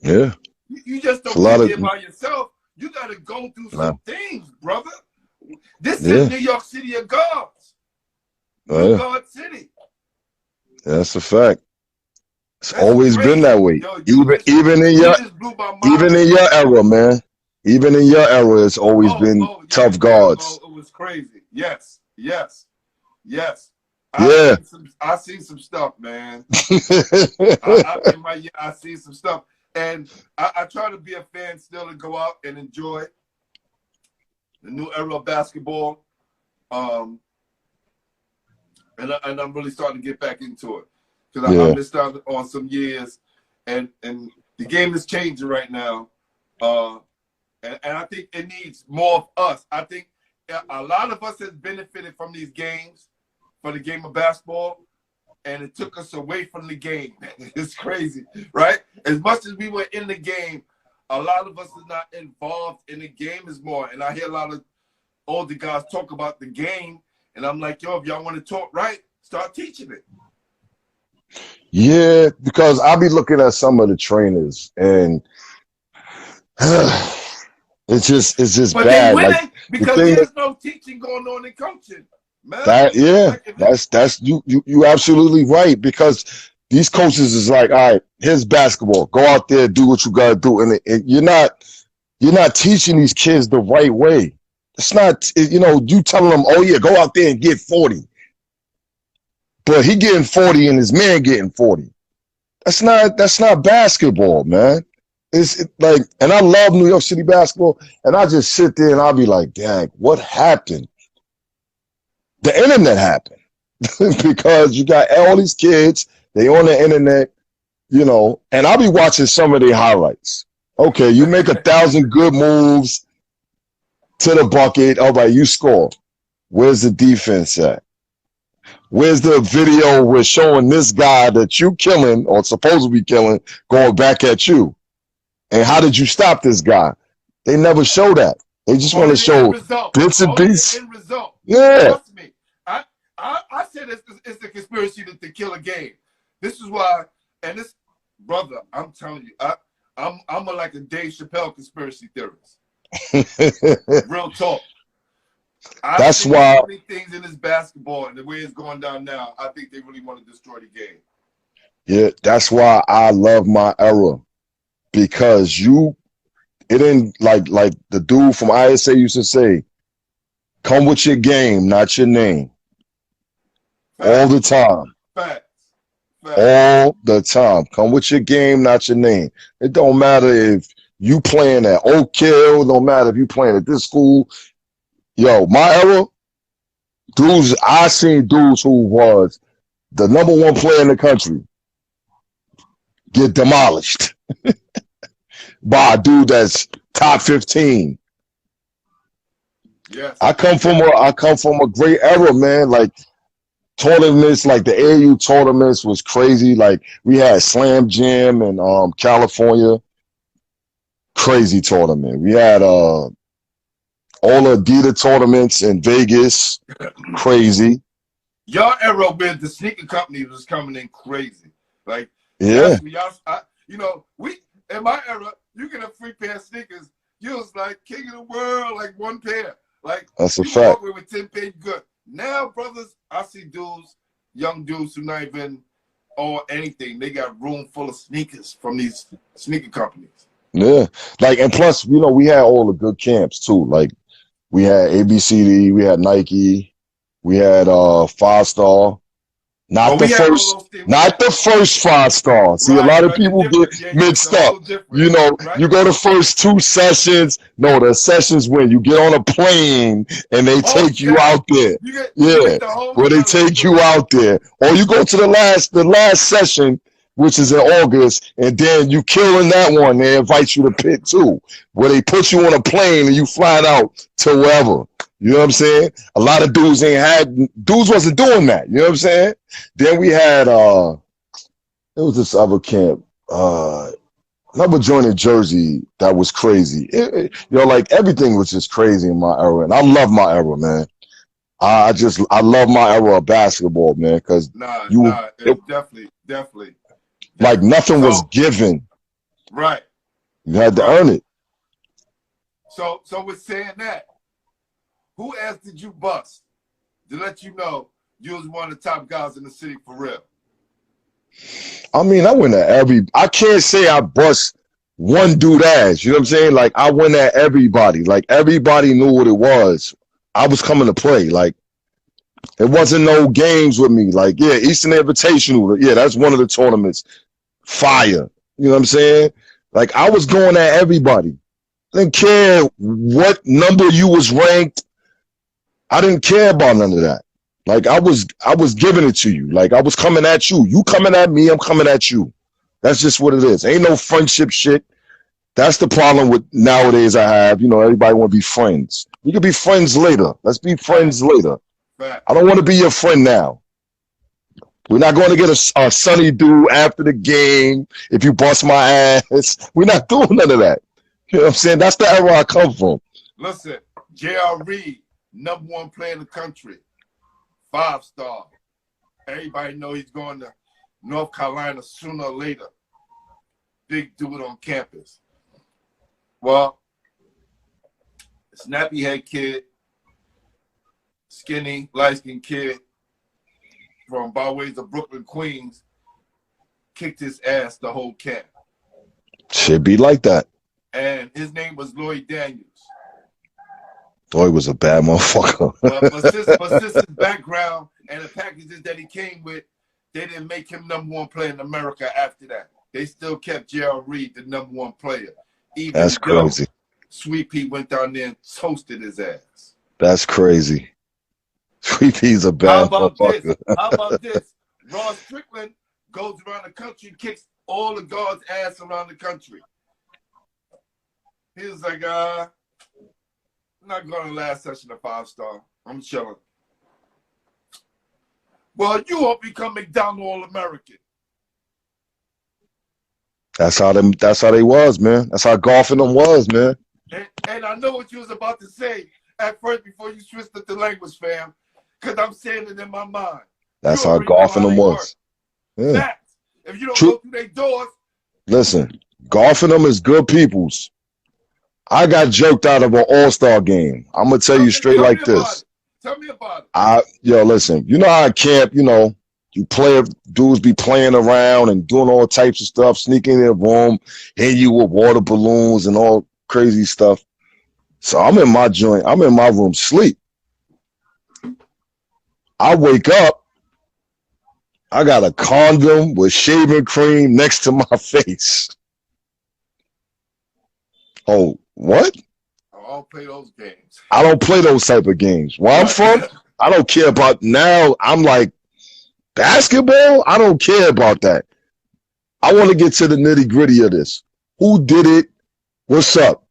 Yeah.
You just don't get there by yourself. You got to go through some things, brother. This is New York City of guards. New Guard City.
That's a fact. It's
That's
always been
crazy.
that way.
Yo,
Even
you just blew my mind
even
with
in
that.
your era, man. Even in your era, it's always been
Yeah.
tough
Yeah.
guards.
Oh, it was crazy. Yes. Yes. Yes.
Yeah.
I seen some stuff, man.
Yeah.
In my year, I seen some stuff. And I try to be a fan still and go out and enjoy the new era of basketball. And I'm really starting to get back into it. Because I'm just starting on some years. And the game is changing right now. And I think it needs more of us. I think a lot of us has benefited from these games, for the game of basketball, and it took us away from the game. It's crazy, right? As much as we were in the game, a lot of us are not involved in the game as more. And I hear a lot of older guys talk about the game, and I'm like, yo, if y'all want to talk right, start teaching it.
Yeah, because I'll be looking at some of the trainers and it's just
But they
bad. Like
winning
the
because
thing
there's no teaching going on in coaching, man.
that yeah,
Like
that's you absolutely right because these coaches is like, all right, here's basketball. Go out there, do what you gotta do, and you're not teaching these kids the right way. It's not you telling them, oh yeah, go out there and get 40, but he getting 40 and his man getting 40. That's not basketball, man. Like, and I love New York City basketball, and I just sit there and I'll be like, dang, what happened? The internet happened because you got all these kids, they on the internet, and I'll be watching some of their highlights. Okay, you make 1,000 good moves to the bucket. All right, you score. Where's the defense at? Where's the video we're showing this guy that you killing or supposed to be killing going back at you? And how did you stop this guy? They never show that. They just want
only
to
the end
show
result.
bits and
Only the
pieces.
end result.
Yeah.
Trust me. I said it's the conspiracy to kill a game. This is why, and this, brother, I'm telling you, I'm like a Dave Chappelle conspiracy theorist. Real talk.
That's
see
why.
so many things in this basketball and the way it's going down now. I think they really want to destroy the game.
Yeah, that's why I love my era because it didn't like the dude from ISA used to say, "Come with your game, not your name."
Facts.
All the time.
Facts.
All the time. Come with your game, not your name. It don't matter if you playing at Oak Hill. It don't matter if you playing at this school. Yo, my era, I seen dudes who was the #1 player in the country get demolished by a dude that's top 15.
Yes.
I come from a great era, man. Like tournaments, like the AAU tournaments was crazy. Like we had Slam Jam in California, crazy tournament. We had all the Adidas tournaments in Vegas, crazy.
Your era with the sneaker company was coming in crazy. Like,
yeah,
we in my era, you get a free pair of sneakers, you was like king of the world, like one pair. Like
that's a
you
fact.
walk away with 10 paid good. Now, brothers, I see dudes, young dudes who not even or anything. They got room full of sneakers from these sneaker companies.
Yeah, like and plus, we had all the good camps too. Like we had ABCD, we had Nike, we had 5-star. Not the first 5-star. See, a lot of people get mixed up. You go to first 2 sessions. No, the sessions when you get on a plane and they take you out there. Where they take you out there. Or you go to the last session, which is in August, and then you kill in that one. They invite you to pit 2, where they put you on a plane and you flying out to wherever. You know what I'm saying? A lot of dudes wasn't doing that. You know what I'm saying? Then we had it was this other camp, another joint in Jersey that was crazy. Like everything was just crazy in my era, and I love my era, man. I love my era of basketball, man, because
definitely.
Like nothing was given.
Right.
You had to earn it.
So with saying that, who else did you bust to let you know you was one of the top guys in the city for real?
I mean, I went at I can't say I bust one dude ass. You know what I'm saying? Like, I went at everybody. Like, everybody knew what it was. I was coming to play. Like, it wasn't no games with me. Like, yeah, Eastern Invitational. Yeah, that's one of the tournaments. Fire. You know what I'm saying? Like, I was going at everybody. I didn't care what number you was ranked. I didn't care about none of that. Like, I was giving it to you. Like, I was coming at you. You coming at me, I'm coming at you. That's just what it is. Ain't no friendship shit. That's the problem with nowadays I have. You know, everybody want to be friends. We could be friends later. Let's be friends later. I don't want to be your friend now. We're not going to get a sunny do after the game if you bust my ass. We're not doing none of that. You know what I'm saying? That's the era I come from.
Listen, J.R. Reed, #1 player in the country, 5-star. Everybody know he's going to North Carolina sooner or later. Big dude on campus. Well, snappy head kid, skinny, light-skinned kid from by ways of Brooklyn, Queens, kicked his ass the whole camp.
Should be like that.
And his name was Lloyd Daniels.
Lloyd was a bad motherfucker.
but since his background and the packages that he came with, they didn't make him #1 player in America after that. They still kept J.R. Reed the #1 player. Even
That's crazy.
Sweet Pea went down there and toasted his ass.
That's crazy. Sweet Pea's a bad motherfucker.
How about this? Ross Strickland goes around the country, kicks all the guards' ass around the country. He was like, I'm not going to last session a 5-star. I'm chilling. Well, you won't become McDonald All-American.
That's how they was, man. That's how golfing them was, man.
And I know what you was about to say at first before you switched it to language, fam. Because I'm saying it in my mind.
That's how golfing them was.
Yeah. Facts. If you don't go through their doors.
Listen, golfing them is good peoples. I got jerked out of an all-star game. I'm going to tell you straight like this.
Tell me about it.
Listen, you know how at camp, you know, dudes be playing around and doing all types of stuff, sneaking in their room, hitting you with water balloons and all crazy stuff. So I'm in my joint. I'm in my room, sleep. I wake up. I got a condom with shaving cream next to my face. Oh, what?
I don't play those games.
I don't play those type of games. Where I'm from, I don't care about now. I'm like, basketball? I don't care about that. I want to get to the nitty gritty of this. Who did it? What's up?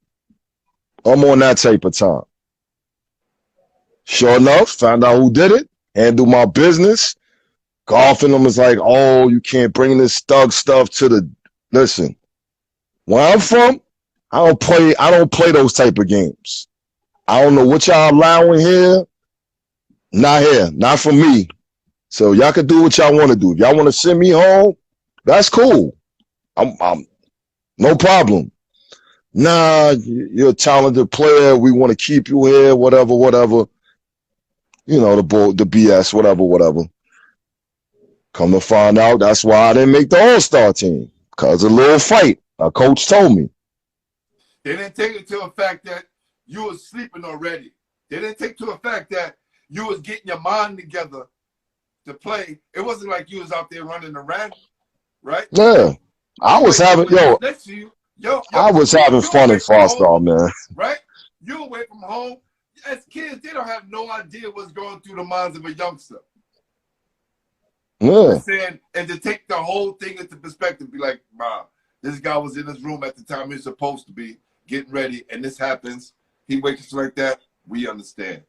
I'm on that type of time. Sure enough, found out who did it, handle my business. Golfing them is like, oh, you can't bring this thug stuff to the. Listen, where I'm from, I don't play those type of games. I don't know what y'all allowing here. Not here, not for me. So y'all can do what y'all want to do. If y'all want to send me home, that's cool. I'm no problem. Nah, you're a talented player. We want to keep you here, whatever. You know, the BS, whatever. Come to find out, that's why I didn't make the All-Star team. Because of a little fight. Our coach told me.
They didn't take it to the fact that you was sleeping already. They didn't take to the fact that you was getting your mind together to play. It wasn't like you was out there running around, right?
Yeah. I was having fun in 5-star, man.
Right? You away from home. As kids, they don't have no idea what's going through the minds of a youngster.
Yeah.
And to take the whole thing into perspective, be like, wow, this guy was in his room at the time he was supposed to be getting ready, and this happens. He wakes up like that. We understand.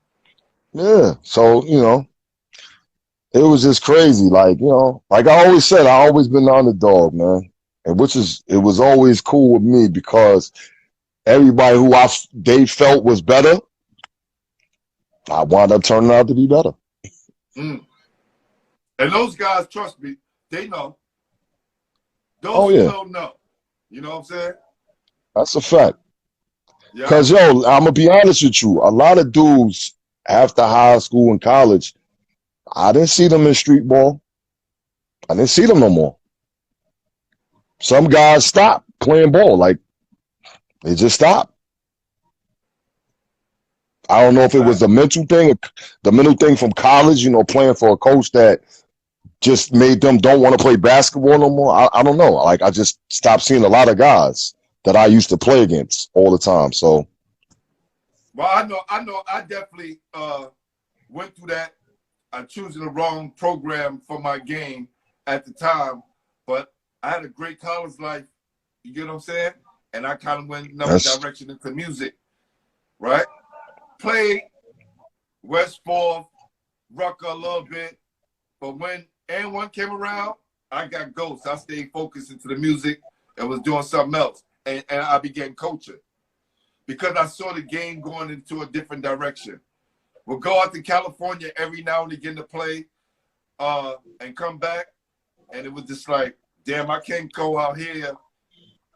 Yeah. So, you know, it was just crazy. Like, you know, like I always said, I always been the underdog, man. And it was always cool with me because everybody who they felt was better, I wound up turning out to be better.
Mm. And those guys, trust me, they know. Those who don't know. You know what I'm saying?
That's a fact. Because,
Yeah.
I'm going to be honest with you. A lot of dudes after high school and college, I didn't see them in street ball. I didn't see them no more. some guys stop playing ball. Like they just stop. I don't know if it was the mental thing from college, playing for a coach that just made them don't want to play basketball no more. I don't know. Like I just stopped seeing a lot of guys that I used to play against all the time. So,
well, I definitely went through that. I choosing the wrong program for my game at the time, but I had a great college life. You get what I'm saying? And I kind of went another direction into music, right? Played West Fourth, Rucker a little bit, but when N1 came around, I got ghosts. I stayed focused into the music and was doing something else, and I began coaching because I saw the game going into a different direction. We'll go out to California every now and again to play and come back, and it was just like, damn, I can't go out here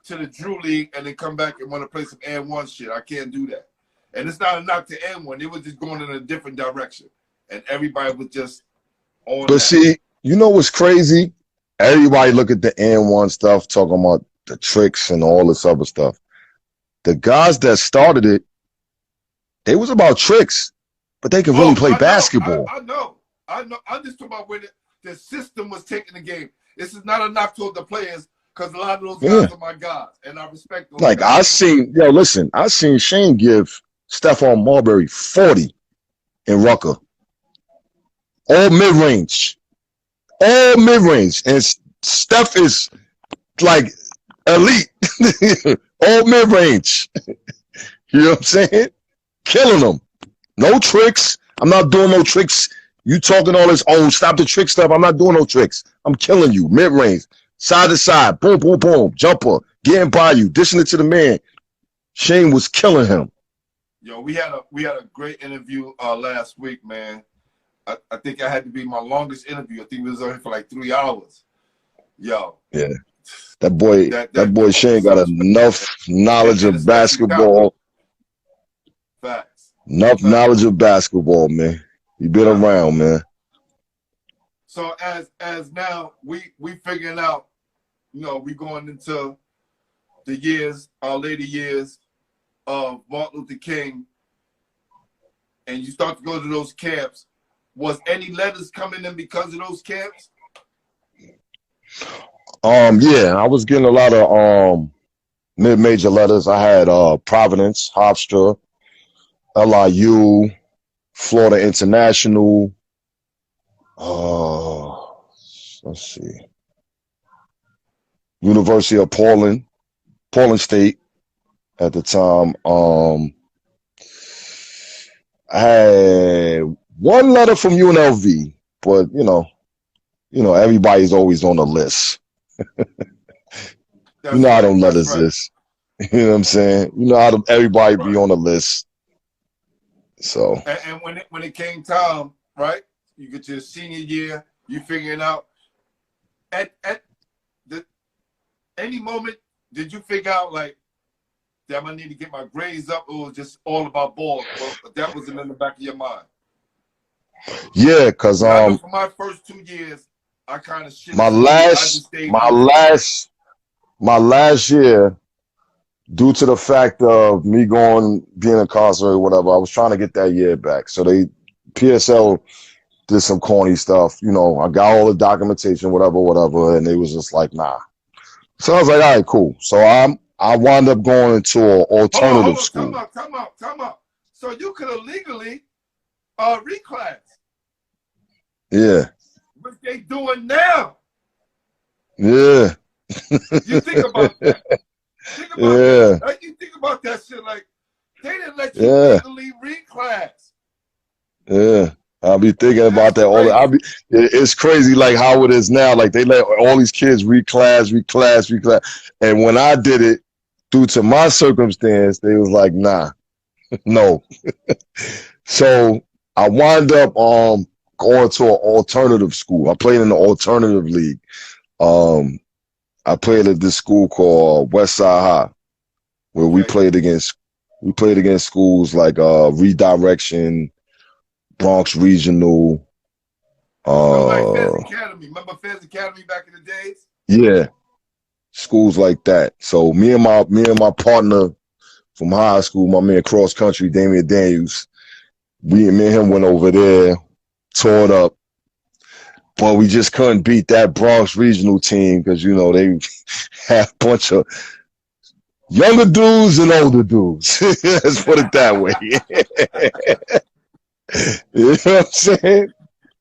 to the Drew League and then come back and want to play some N1 shit. I can't do that. And it's not a knock to N1. It was just going in a different direction. And everybody was just on
but
that.
see, you know what's crazy? Everybody look at the N1 stuff, talking about the tricks and all this other stuff. The guys that started it, they was about tricks, but they could really play basketball.
I know. I'm just talking about where the system was taking the game. This is not a knock toward the players because a lot of those guys are my guys, and I respect those guys.
I seen Shane give Stephon Marbury 40 in Rucker. All mid-range. And Steph is like elite. All mid-range. You know what I'm saying? Killing them. No tricks. I'm not doing no tricks. You talking all this, stop the trick stuff. I'm not doing no tricks. I'm killing you. Mid-range. Side to side. Boom, boom, boom. Jumper. Getting by you. Dishing it to the man. Shane was killing him.
Yo, we had a great interview last week, man. I think I had to be my longest interview. I think we was on here for like 3 hours. Yo.
Yeah. That boy Shane got enough knowledge of basketball.
Facts.
Enough knowledge of basketball, man. You been around, man.
So as now we figuring out, we going into the years, our later years of Martin Luther King, and you start to go to those camps. Was any letters coming in because of those camps?
Yeah, I was getting a lot of mid-major letters. I had Providence, Hofstra, LIU, Florida International. Let's see, University of Portland State at the time. I had one letter from UNLV, but everybody's always on the list. You know how them letters is. You know what I'm saying? You know how everybody be on the list. So.
And when it came time, right? You get to your senior year, you figuring out. At any moment, did you figure out like, damn, I need to get my grades up, or was just all about ball? Well, that was in the back of your mind.
Yeah, because
for my first 2 years, I kind of shit.
My last year, due to the fact of me being incarcerated or whatever, I was trying to get that year back. So PSL did some corny stuff. I got all the documentation, whatever, and they was just like, nah. So I was like, all right, cool. So I wound up going into an alternative school.
Come out. So you could have legally reclass.
Yeah.
What they doing now?
Yeah.
You think about that. That. You think about that shit like they didn't let you legally reclass.
Yeah. I'll be thinking about that. It's crazy like how it is now. Like they let all these kids reclass. And when I did it, due to my circumstance, they was like, nah, no. So I wound up going to an alternative school. I played in the alternative league. I played at this school called Westside High, where we played against schools like Redirection, Bronx Regional.
Like Fez Academy. Remember Fez Academy back in the days?
Yeah. schools like that. So me and my partner from high school, my man cross country, Damian Daniels, me and him went over there, tore it up. But we just couldn't beat that Bronx regional team because, you know, they had a bunch of younger dudes and older dudes. Let's put it that way. You know what I'm saying?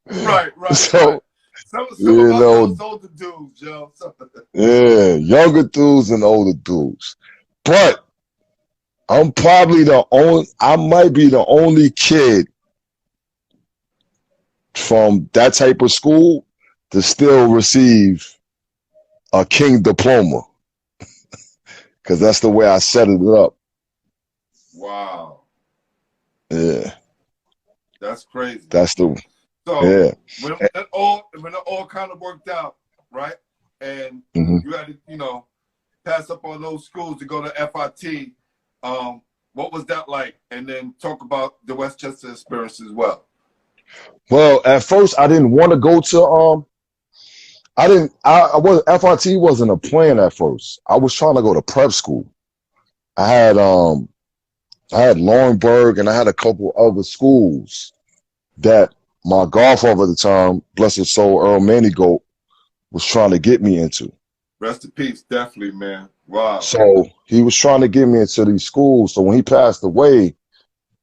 Right.
So,
Some
you
about
know,
those older dudes, yo.
yeah, younger dudes and older dudes. But I might be the only kid from that type of school to still receive a king diploma because that's the way I set it up.
Wow.
Yeah,
That's crazy.
that's the
So
yeah.
when it all kind of worked out, right? And
Mhm.
you had to, you know, pass up on those schools to go to FIT. What was that like? And then talk about the Westchester experience as well.
Well, at first I didn't want to go to I was FIT wasn't a plan at first. I was trying to go to prep school. I had Laurinburg and I had a couple other schools that my godfather at the time, bless his soul, Earl Manigault, was trying to get me into.
Rest in peace, definitely, man. Wow.
So he was trying to get me into these schools. So when he passed away,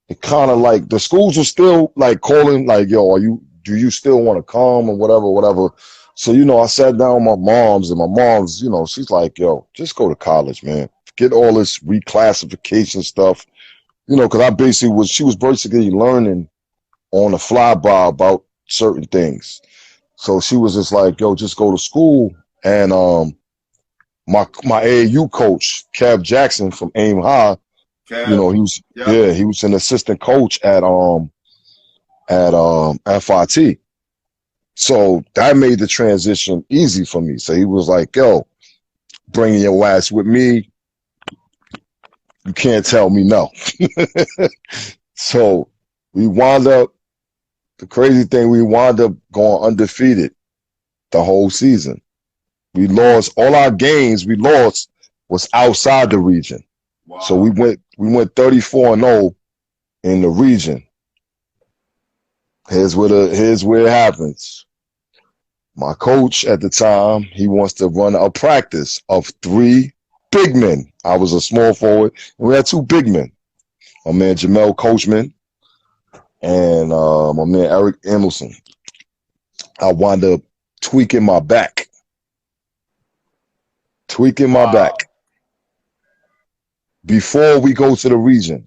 it kind of like the schools were still like calling, like, yo, do you still want to come or whatever. So, you know, I sat down with my mom's and my mom's, you know, she's like, yo, just go to college, man. Forget all this reclassification stuff. You know, because she was basically learning on the flyby about certain things. So she was just like, yo, just go to school. And my AAU coach, Kev Jackson from Aim High,
Kev.
you know, he was an assistant coach at FIT. So that made the transition easy for me. So he was like, yo, bringing your ass with me. You can't tell me no. So the crazy thing, we wound up going undefeated the whole season. We lost all our games was outside the region.
Wow.
So we went 34-0 in the region. Here's where it happens. My coach at the time, he wants to run a practice of 3 big men. I was a small forward, and we had 2 big men. My man Jamel Coachman and my man Eric Emerson. I wound up tweaking my back. Before we go to the region.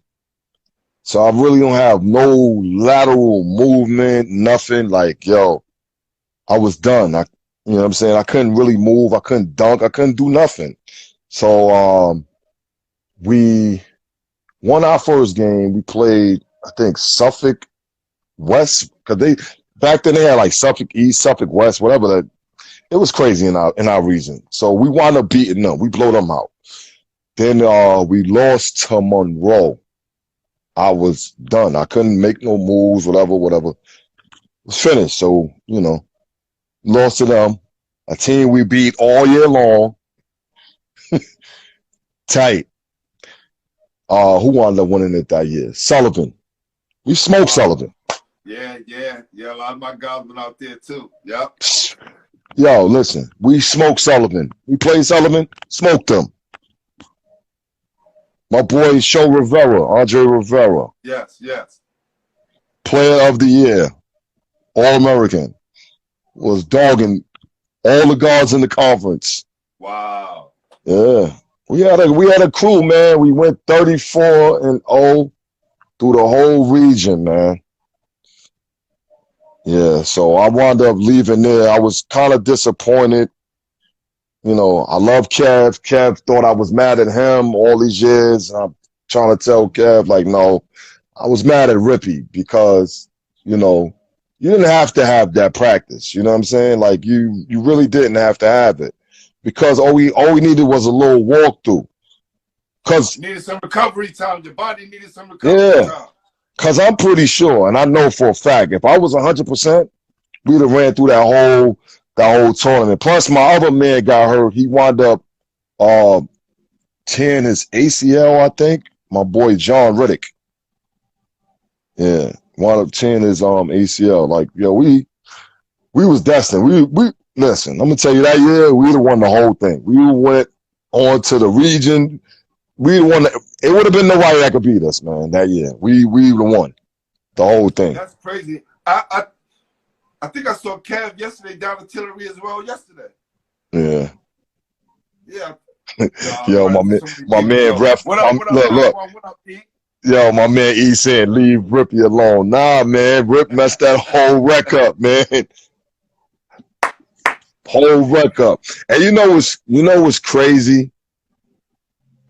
So I really don't have no lateral movement, nothing. Like, yo, I was done. You know what I'm saying? I couldn't really move. I couldn't dunk. I couldn't do nothing. So we won our first game. We played, I think, Suffolk West, because back then they had like Suffolk East, Suffolk West, whatever. It was crazy in our region. So we wound up beating them. We blew them out. Then we lost to Monroe. I was done. I couldn't make no moves, whatever. It was finished. So, you know, lost to them. A team we beat all year long. Tight. Who wound up winning it that year? Sullivan. We smoked Sullivan.
Yeah. A lot of my guys went out there too. Yep.
Yo, listen, we smoked Sullivan. We played Sullivan, smoked them. My boy Andre Rivera.
Yes.
Player of the year, All-American. Was dogging all the guards in the conference.
Wow.
Yeah. We had a crew, man. We went 34-0 through the whole region, man. Yeah, so I wound up leaving there. I was kind of disappointed. You know, I love Kev. Kev thought I was mad at him all these years. I'm trying to tell Kev, like, no, I was mad at Rippy because, you know, you didn't have to have that practice. You know what I'm saying? Like, you really didn't have to have it because all we needed was a little walkthrough.
Needed some recovery time. Your body needed some recovery time.
Because I'm pretty sure, and I know for a fact, if I was 100%, we'd have ran through that whole tournament. Plus, my other man got hurt. He wound up uh, tearing his ACL, I think. My boy John Riddick. Yeah, wound up tearing his ACL. Like, yo, we was destined. We listen. I'm gonna tell you that year we'd have won the whole thing. We went on to the region. We won. It would have been nobody that could beat us, man. That year, we would have won the whole thing.
That's crazy. I think I saw Kev yesterday down at Tillery as well. Yesterday.
Yeah.
Yeah.
Yo, my man, ref.
What up?
Look.
What up, Pete?
Yo, my man E saying leave Rippy alone. Nah, man, Rip messed that whole wreck up, man. Whole wreck up. And you know what's crazy?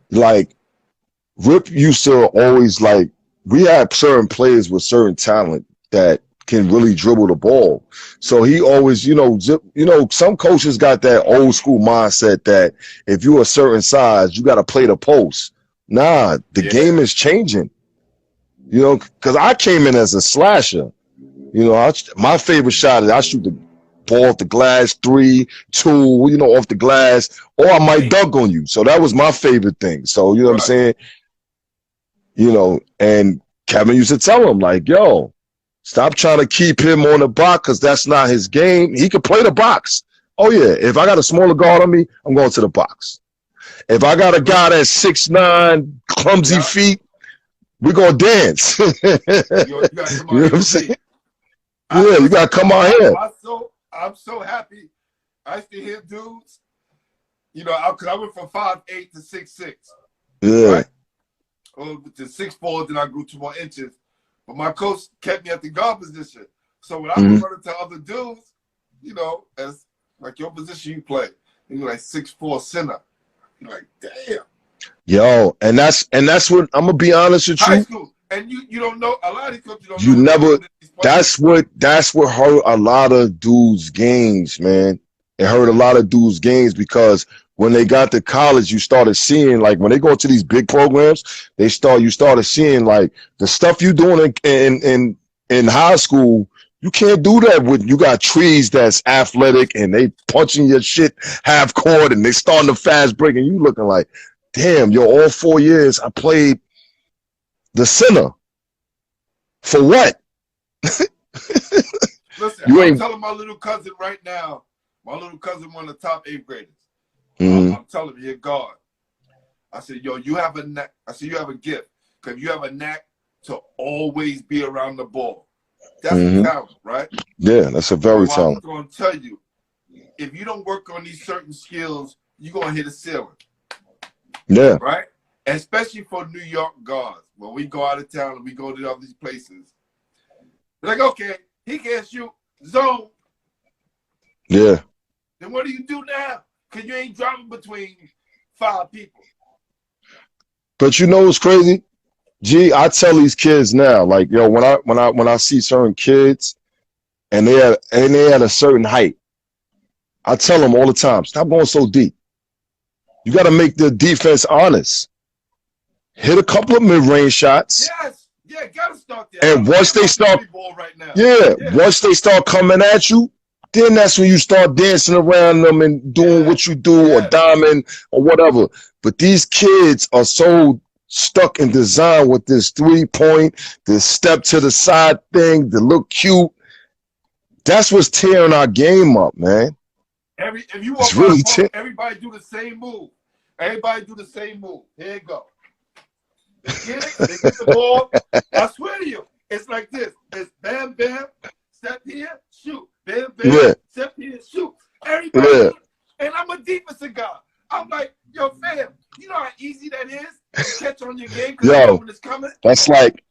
Like, Rip used to always, like, we had certain players with certain talent that can really dribble the ball. So he always, some coaches got that old school mindset that if you're a certain size, you got to play the post. Nah, the game is changing. Because I came in as a slasher. My favorite shot is I shoot the ball off the glass, 3, 2, off the glass, or I might dunk on you. So that was my favorite thing. So, you know what I'm saying? And Kevin used to tell him, like, yo, stop trying to keep him on the box because that's not his game. He could play the box. Oh, yeah. If I got a smaller guard on me, I'm going to the box. If I got a guy that's 6'9", clumsy feet, we're going to dance. You know what I'm saying? Yeah, you got to come out here.
I'm so happy. I used to hear dudes, because I went from 5'8" to 6'6".
Yeah.
Right? To 6'4", then I grew 2 more inches. But my coach kept me at the guard position. So when I would run into other dudes, as like your position you play, and you're like 6'4" center. You're like, damn.
Yo, and that's what I'm gonna be honest with you.
High school, and you don't know a lot of these coaches don't
you
know.
Never. That's what hurt a lot of dudes' games, man. It hurt a lot of dudes' games because when they got to college, you started seeing, like, when they go to these big programs, you started seeing, like, the stuff you doing in high school. You can't do that when you got trees that's athletic and they punching your shit half court and they starting to fast break and you looking like, damn, all 4 years I played the center. For what?
Listen, I'm telling my little cousin right now, my little cousin, one of the top 8th graders. I'm telling you, God. I said, yo, you have a knack. I said, you have a gift. Because you have a knack to always be around the ball. That's a talent, right?
Yeah, that's a very talent.
I'm going to tell you, if you don't work on these certain skills, you're going to hit a ceiling.
Yeah.
Right? Especially for New York guards. When we go out of town and we go to all these places, they're like, okay, he can't shoot zone.
Yeah.
Then what do you do now? Because you ain't driving between 5 people.
But you know what's crazy? G, I tell these kids now, like, yo, when I see certain kids and they at a certain height, I tell them all the time, stop going so deep. You got to make the defense honest. Hit a couple of mid-range shots.
Yes. Yeah, got to start there.
And once they start,
right now.
Once they start coming at you, then that's when you start dancing around them and doing what you do or diamond or whatever. But these kids are so stuck in design with this 3-point, this step to the side thing, the look cute. That's what's tearing our game up, man.
If you walk really everybody do the same move. Everybody do the same move. Here you go. Get it? They get the ball. I swear to you, it's like this. It's bam, bam, step here, shoot. Bam, bam, step here, shoot. Everybody, and I'm a defensive guy. I'm like, yo, fam, you know how easy that is to catch on your game because you know when it's coming?
That's like,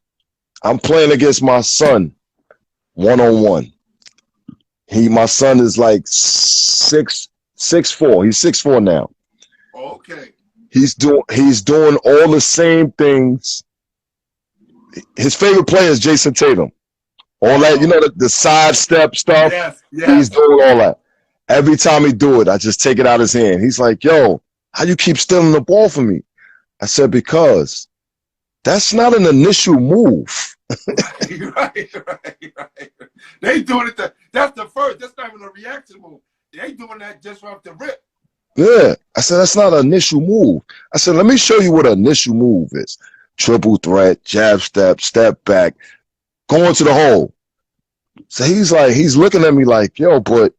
I'm playing against my son, 1-on-1. My son is like 6'4". He's 6'4" now.
Okay.
He's doing all the same his favorite player is Jason Tatum. All that, the sidestep stuff.
Yes.
He's doing all that. Every time he do it, I just take it out of his hand. He's like, yo, how you keep stealing the ball from me? I said, because that's not an initial move.
Right. They doing it. That's the first. That's not even a reaction move. They doing that just off the rip.
Yeah. I said, that's not an initial move. I said, let me show you what an initial move is. Triple threat, jab step, step back, going to the hole. So he's looking at me like, yo, but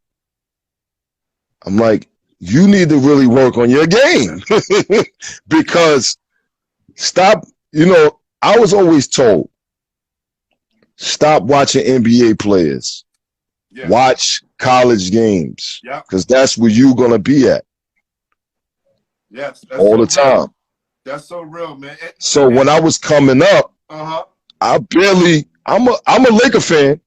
I'm like, you need to really work on your game. Because stop, I was always told, stop watching NBA players.
Yeah.
Watch college games.
Yeah.
Because that's where you're going to be at.
Yes. That's
all
so
the time.
Real. That's so real, man.
So when I was coming up, I'm a Laker fan,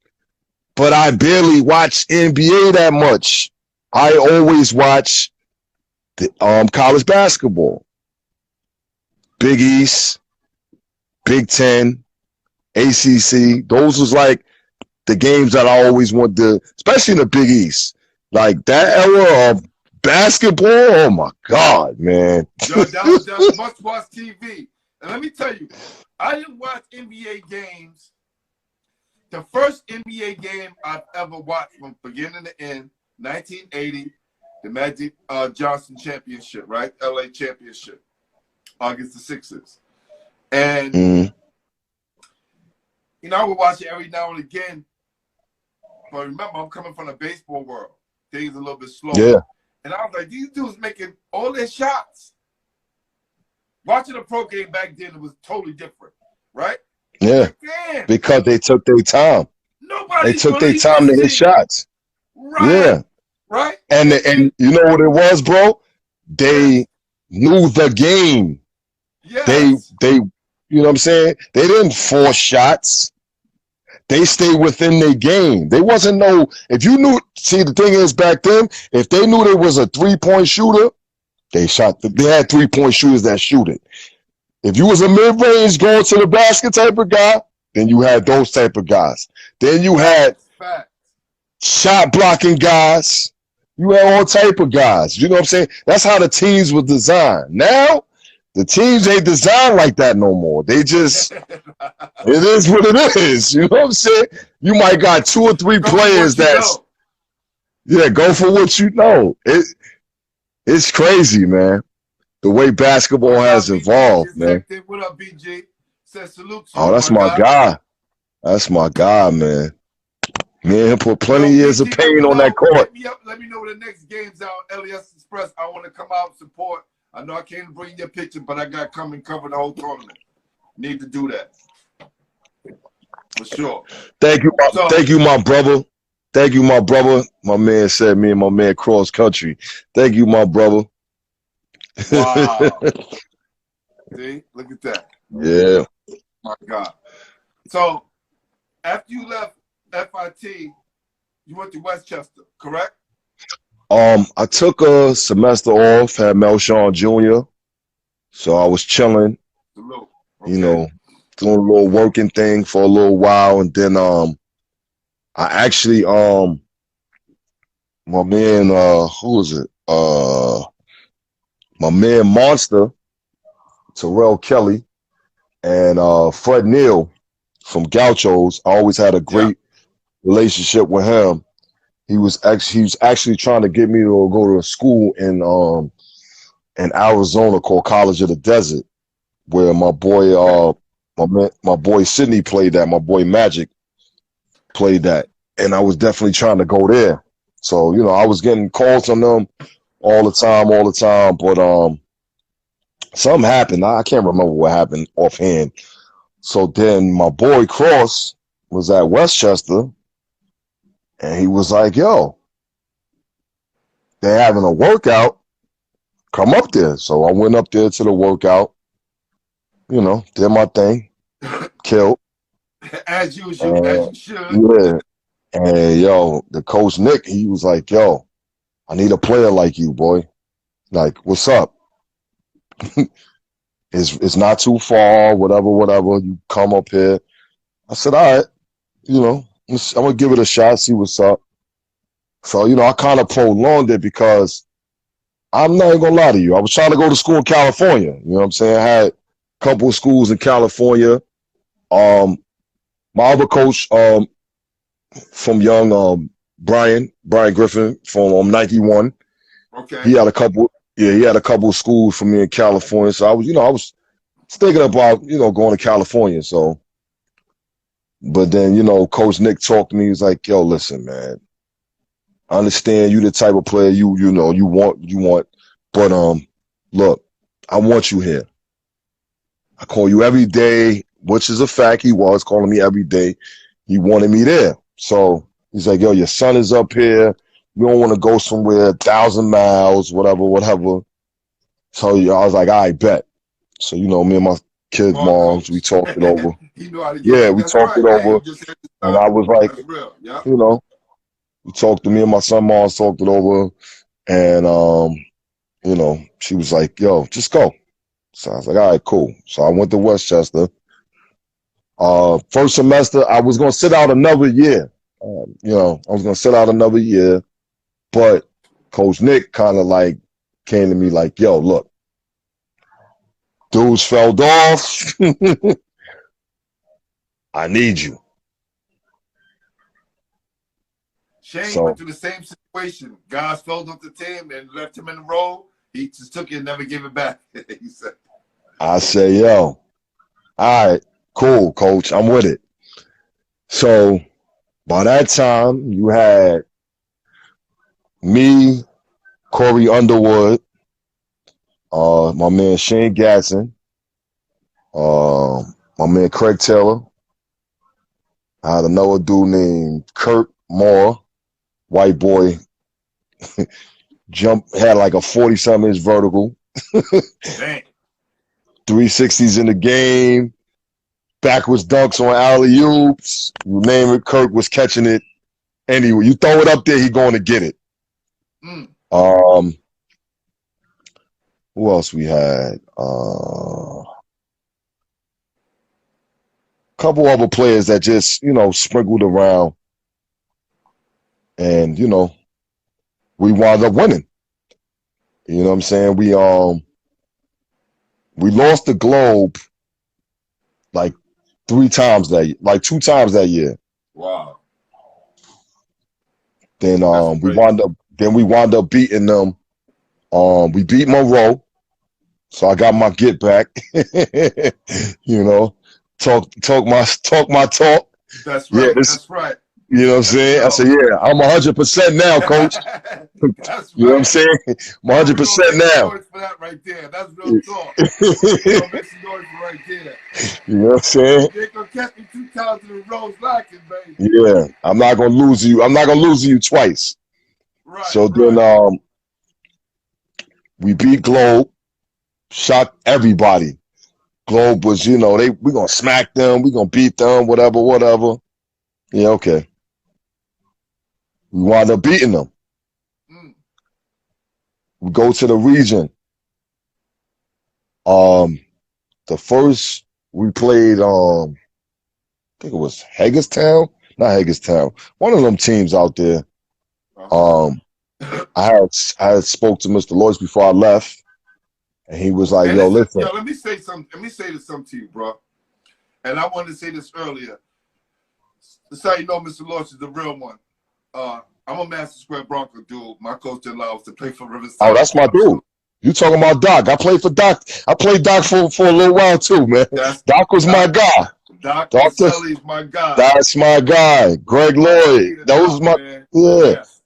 but I barely watch NBA that much. I always watch the college basketball. Big East, Big Ten, ACC. Those was like the games that I always wanted to, especially in the Big East. Like that era of basketball, oh my God, man.
Yo, that was must-watch TV. And let me tell you, I didn't watch NBA games. The first NBA game I've ever watched from beginning to end, 1980, the Magic Johnson Championship, right? LA Championship against the Sixers. And, I would watch it every now and again. But remember, I'm coming from the baseball world. Things a little bit slower.
Yeah.
And I was like, these dudes making all their shots. Watching a pro game back then, it was totally different, right?
Yeah.
Like,
because they took their time. They took their time to hit shots.
Right.
Yeah.
Right.
And you know what it was, bro? They knew the game.
Yes.
They you know what I'm saying? They didn't force shots. They stayed within their game. They wasn't if you knew, see, the thing is back then, if they knew there was a 3-point shooter, they had 3-point shooters that shoot it. If you was a mid-range going to the basket type of guy, then you had those type of guys. Then you had shot blocking guys. You had all type of guys. You know what I'm saying? That's how the teams were designed. Now, the teams ain't designed like that no more. They just, it is what it is. You know what I'm saying? You might got 2 or 3 players go for what you know. It's crazy, man. The way basketball has evolved, man.
What up, BG? Says salute to
you. Oh, that's my guy. That's my guy, man. Me and him put plenty of years of pain on that court.
Let me know when the next game's out. LES Express. I want to come out and support. I know I can't bring your picture, but I got to come and cover the whole tournament. Need to do that. For sure.
Thank you, my brother. Thank you, my brother. My man said me and my man cross country. Thank you, my brother.
Wow. See? Look at that.
Yeah.
My God. So, after you left FIT, you went to Westchester, correct?
I took a semester off, had Melshawn Jr., so I was chilling, doing a little working thing for a little while, and then I actually my man who was it? My man Monster, Terrell Kelly, and Fred Neal from Gauchos. I always had a great relationship with him. He was actually trying to get me to go to a school in Arizona called College of the Desert, where my boy my boy Sidney played that. My boy Magic played that, and I was definitely trying to go there. So I was getting calls from them all the time. But something happened. I can't remember what happened offhand. So then my boy Cross was at Westchester. And he was like, yo, they're having a workout. Come up there. So I went up there to the workout, did my thing, killed.
As usual, as you should.
Yeah. And yo, the coach Nick, he was like, yo, I need a player like you, boy. Like, what's up? It's not too far, whatever. You come up here. I said, all right, I'm going to give it a shot, see what's up. So, I kind of prolonged it because I'm not going to lie to you. I was trying to go to school in California. You know what I'm saying? I had a couple of schools in California. My other coach from Young, Brian Griffin from Nike One.
Okay.
He had a couple Yeah, he had a couple of schools for me in California. So I was thinking about, going to California. So, but then, Coach Nick talked to me. He's like, yo, listen, man, I understand you the type of player you want, but look, I want you here. I call you every day, which is a fact. He was calling me every day. He wanted me there. So he's like, yo, your son is up here. You don't want to go somewhere 1,000 miles, whatever. So I was like, I bet. So, me and my kid's
Smart
moms, we
coach.
talked it over.
He knew how to get
Yeah,
you.
we
That's
talked it
right. Hey,
over.
you just had to
And
start.
I was like,
That's real. Yeah.
you know, we talked to me and my son moms talked it over. And, she was like, yo, just go. So I was like, all right, cool. So I went to Westchester. First semester, I was going to sit out another year. I was going to sit out another year. But Coach Nick kind of like came to me like, yo, look, dudes fell off. I need you.
Shane
So
went through the same situation. Guys filled up the team and left him in the role. He just took it and never gave it back. He said,
I say, yo, all right, cool, coach. I'm with it. So by that time, you had me, Corey Underwood, my man Shane Gatson, my man Craig Taylor. I had another dude named Kurt Moore, white boy, had like a 40-something inch vertical,
dang.
360s in the game, backwards dunks on alley oops. You name it, Kirk was catching it anyway. You throw it up there, he going to get it.
Mm.
Who else we had? Couple other players that just, sprinkled around. And, we wound up winning. You know what I'm saying? We lost the Globe like 2 times that year.
Wow.
Then
That's
we
crazy.
wound up beating them. We beat Monroe. So I got my get back. Talk my talk.
That's
Yeah,
right.
this
That's right.
you know what I'm
Let's
saying? I
go.
said, yeah, I'm 100% now, coach.
That's
You know what I'm
right.
saying? I'm
And we're gonna
100%
make some
now.
noise for that right there. That's real talk. We're gonna make some noise for right there.
You know what I'm saying?
You ain't gonna catch me 2 times in a row lacking, baby.
Yeah, I'm not gonna lose you. I'm not gonna lose you twice.
Right,
So then
right.
we beat Globe, shocked everybody. Globe was, we gonna smack them, we gonna beat them, whatever. Yeah, okay. We wound up beating them.
Mm.
We go to the region. The first we played, I think it was Hagerstown, not Hagerstown, one of them teams out there.
Uh-huh.
I had spoke to Mr. Lloyd before I left, and he was like,
And
"Yo,
listen,
listen."
let me say something. Let me say this something to you, bro. And I wanted to say this earlier. That's how you know Mr. Lawrence is the real one. I'm a Master Square Bronco dude. My coach allows to play for
Oh,
Riverside
that's my dude.
Exceptional.
You talking about Doc? I played for Doc. I played Doc for a little while too, man.
That's
Doc was my
Doc.
guy.
Doc
Doctor,
Maselli's my guy.
that's my guy. Greg
Right,
Lloyd.
Peter
That was
Doc,
my
man.
yeah,
Yes.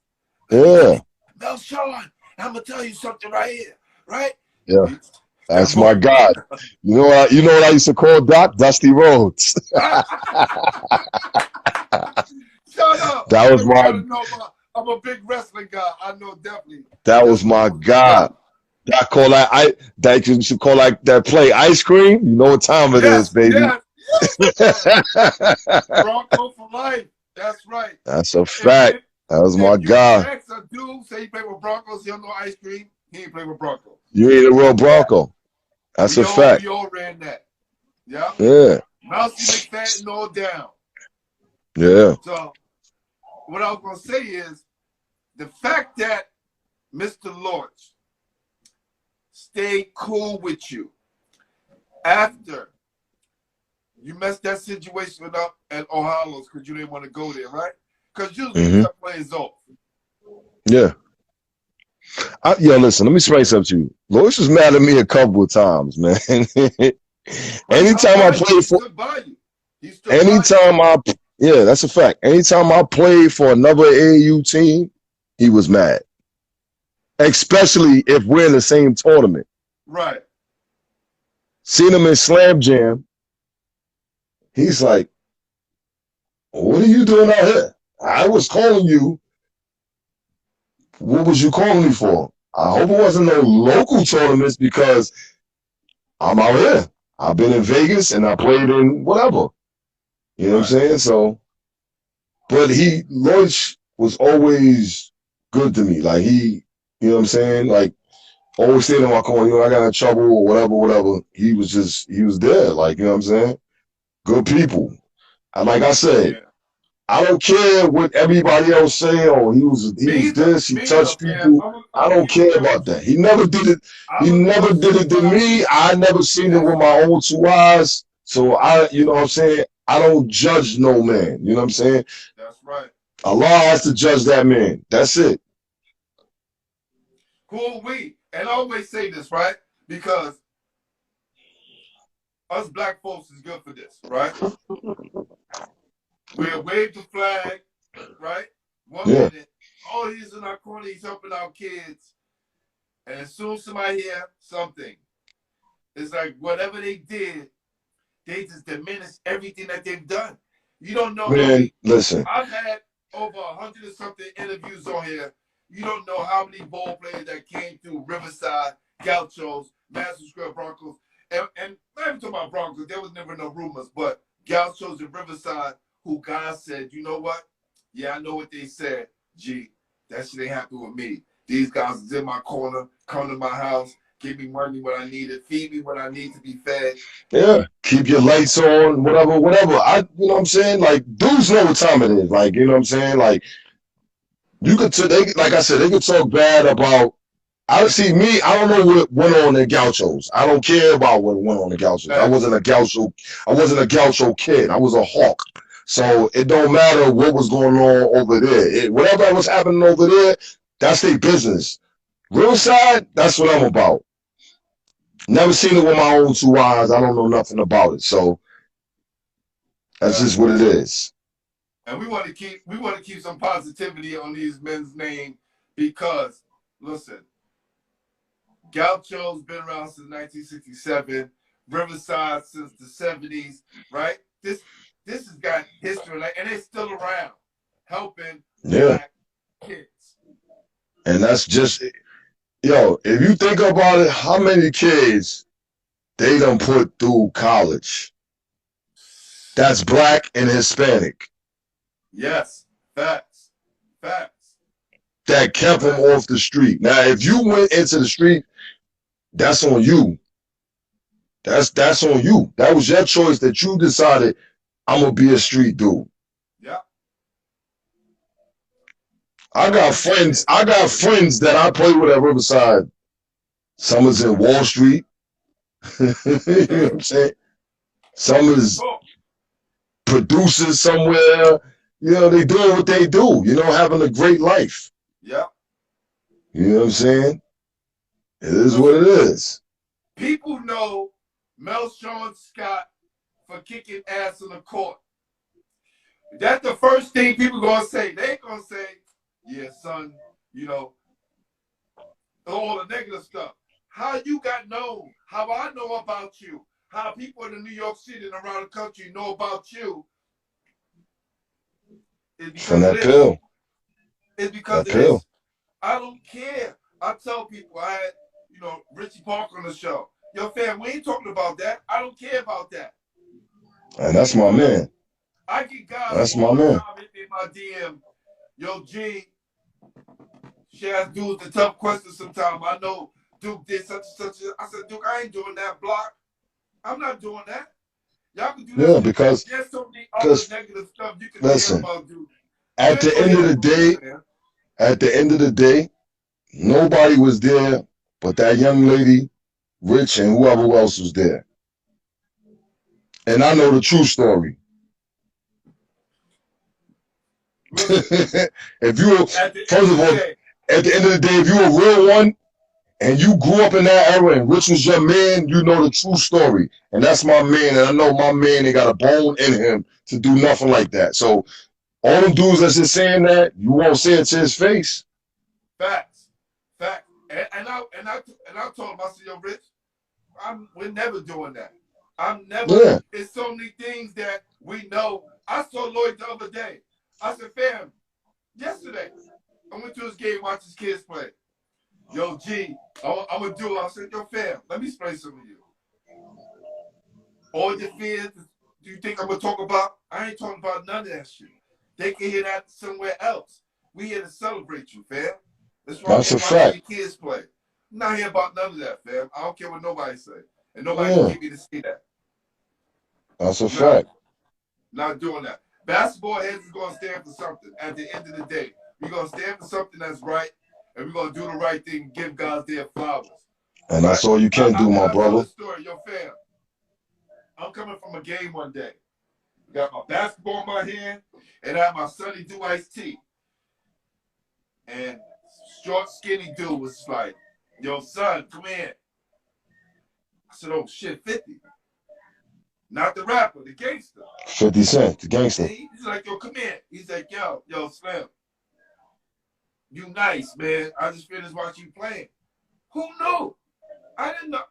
yeah,
Melshawn, I'm gonna tell you something right here, right?
yeah.
That
That's my
boy, bro.
guy. You know what I used to call Doc? Dusty Rhodes.
Shut up.
That was
And you
my
gotta know I'm a big wrestling guy. I know definitely.
that was
Dusty
my
Rhodes, my
guy.
guy.
That call that you should call like that play ice cream. You know what time it is,
Yes,
baby.
yes, yes. Bronco for life. That's right.
That's a
If,
fact.
if,
That was my
if you
guy.
ask a dude, say he play with Broncos, he'll know ice cream. He ain't play with Broncos.
You ain't a real Bronco. That's a fact.
We all ran that. Yeah.
Yeah.
Mousy McFadden all down.
Yeah.
So what I was gonna say is the fact that Mr. Lawrence stayed cool with you after you messed that situation up at O'Hallows because you didn't want to go there, right? Because usually you cut players off.
Yeah. Yo, listen, let me explain something to you. Lois was mad at me a couple of times, man.
But I'm
anytime I
by you.
played
He
for,
stood by you. He stood by you.
anytime I, yeah, that's a fact. Anytime I played for another AAU team, he was mad. Especially if we're in the same tournament.
Right.
Seen him in Slam Jam. He's like, what are you doing out here? I was calling you. What was you calling me for? I hope it wasn't no local tournaments because I'm out here. I've been in Vegas and I played in whatever. You know what I'm
Right.
saying? So, but Lloyd was always good to me. Like you know what I'm saying? Like, always stayed in my corner. You know, I got in trouble or whatever, whatever. He was there. Like, you know what I'm saying? Good people. And like I said,
Yeah.
I don't care what everybody else say. Oh, he
Me
was
either.
this. He
Me either,
touched
fam.
people.
I'm
I
gonna
don't
keep it
care
real
about
with
that.
you.
He never did it.
I'm
He
gonna
never did
stick
it to
by you.
me. I never seen it
That's
with my own two eyes. So you know what I'm saying? I don't judge no man. You know what I'm saying?
that's right.
Allah has to judge that man. That's it.
Who are we? And I always say this, right? Because us black folks is good for this, right? We'll wave the flag, right? One
Yeah.
minute, oh, he's in our corner, he's helping our kids. And as soon as somebody hear something, it's like whatever they did, they just diminish everything that they've done. You don't know how
Man,
many.
listen.
I've had over 100 and something interviews on here. You don't know how many ball players that came through Riverside, Gauchos, Madison Square Broncos, and not even talking about Broncos. There was never no rumors, but Gauchos and Riverside, who God said, you know what? Yeah, I know what they said. Gee, that shit ain't happen with me. These guys is in my corner, come to my house, give me money when I need it, feed me when I need to be fed.
Yeah. Keep your lights on, whatever, whatever. You know what I'm saying? Like, dudes know what time it is. Like, you know what I'm saying? Like, like I said, they could talk bad about. I see me. I don't know what went on in Gauchos. I don't care about what went on in Gauchos. I wasn't a Gaucho. I wasn't a Gaucho kid. I was a hawk. So it don't matter what was going on over there. Whatever was happening over there, that's their business. Riverside, that's what I'm about. Never seen it with my own two eyes. I don't know nothing about it. So that's just what it is.
And we want to keep some positivity on these men's name because listen, Gaucho's been around since 1967, Riverside since the 70s, right? This has got history, and they're still around helping
Yeah.
black kids.
And that's just, yo, if you think about it, how many kids they done put through college? That's black and Hispanic.
Yes, facts.
That kept them off the street. Now, if you went into the street, that's on you. That's on you. That was your choice that you decided I'm gonna be a street dude.
Yeah.
I got friends that I play with at Riverside. Some is in Wall Street. You know what I'm saying? Some is producers somewhere. You know, they doing what they do, you know, having a great life.
Yeah.
You know what I'm saying? It is what it is.
People know Melshawn Scott for kicking ass on the court. That's the first thing people gonna say. They gonna say, yeah, son, you know, all the negative stuff. How you got known, how I know about you, how people in New York City and around the country know about you is because of this.
Pill.
It's because
that
of
pill.
this. I don't care. I tell people, I had, Richie Park on the show. Yo, fam, we ain't talking about that. I don't care about that.
And that's my man.
I get guys
That's
all
my
the
man.
time in my DM. Yo, G, she asks dudes the tough questions sometimes. I know Duke did such and such. I said, Duke, I ain't doing that block. I'm not doing that. Y'all can do that.
Yeah, because
there's so many other negative stuff you can hear about Duke.
At the end of the day, nobody was there but that young lady, Rich, and whoever else was there. And I know the true story. If you, first of all, at the end of the day, if you're a real one and you grew up in that era and Rich was your man, you know the true story. And that's my man. And I know my man, they got a bone in him to do nothing like that. So all them dudes that's just saying that, you won't say it to his face.
Facts, facts. And I told him, I said, yo, Rich, we're never doing that. I'm never.
Yeah.
It's so many things that we know. I saw Lloyd the other day. I said, fam, yesterday I went to his game, watch his kids play. Yo, G, I'm gonna do it. I said, yo, fam, let me explain something to you. All your fears, do you think I'm gonna talk about? I ain't talking about none of that shit. They can hear that somewhere else. We here to celebrate you, fam. That's why I'm
That's
here
a
watching
fact.
your kids play. I'm not here about none of that, fam. I don't care what nobody say. And nobody can
Yeah.
get me to say that.
That's a
No,
fact.
not doing that. Basketball heads is gonna stand for something at the end of the day. We're gonna stand for something that's right, and we're gonna do the right thing and give guys their flowers.
And
Right?
that's all you can do,
And
my
I tell
brother.
the story, yo, fam. I'm coming from a game one day. Got my basketball in my hand, and I had my Sunny Do iced tea. And short, skinny dude was like, yo, son, come here. I said, oh, shit, 50. Not the rapper, the gangster.
50 Cent, the gangster.
And he's like, yo, come here. He's like, yo, Slim, you nice, man. I just finished watching you playing. Who knew? I didn't know.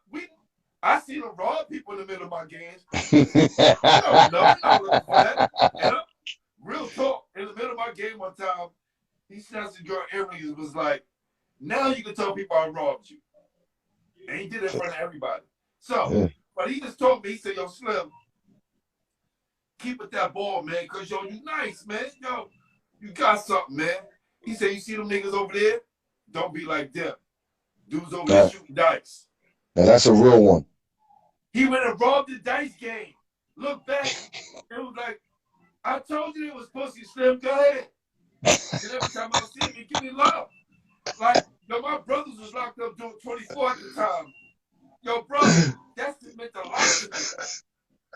I seen him rob people in the middle of my games. I don't know. I'm not looking for that. And real talk, in the middle of my game one time, he snatched a girl earrings and was like, now you can tell people I robbed you. And he did it in front of everybody. So,
Yeah.
but he just told me, he said, yo, Slim, keep with that ball, man, because, yo, you nice, man. Yo, you got something, man. He said, you see them niggas over there? Don't be like them. Dudes over there shooting dice.
Now that's a real one.
He went and robbed the dice game. Look back. It was like, I told you it was pussy, Slim. Go ahead. And every time I see him, he give me love. Like, yo, my brothers was locked up doing 24 at the time. Yo, bro, that's what meant a lot to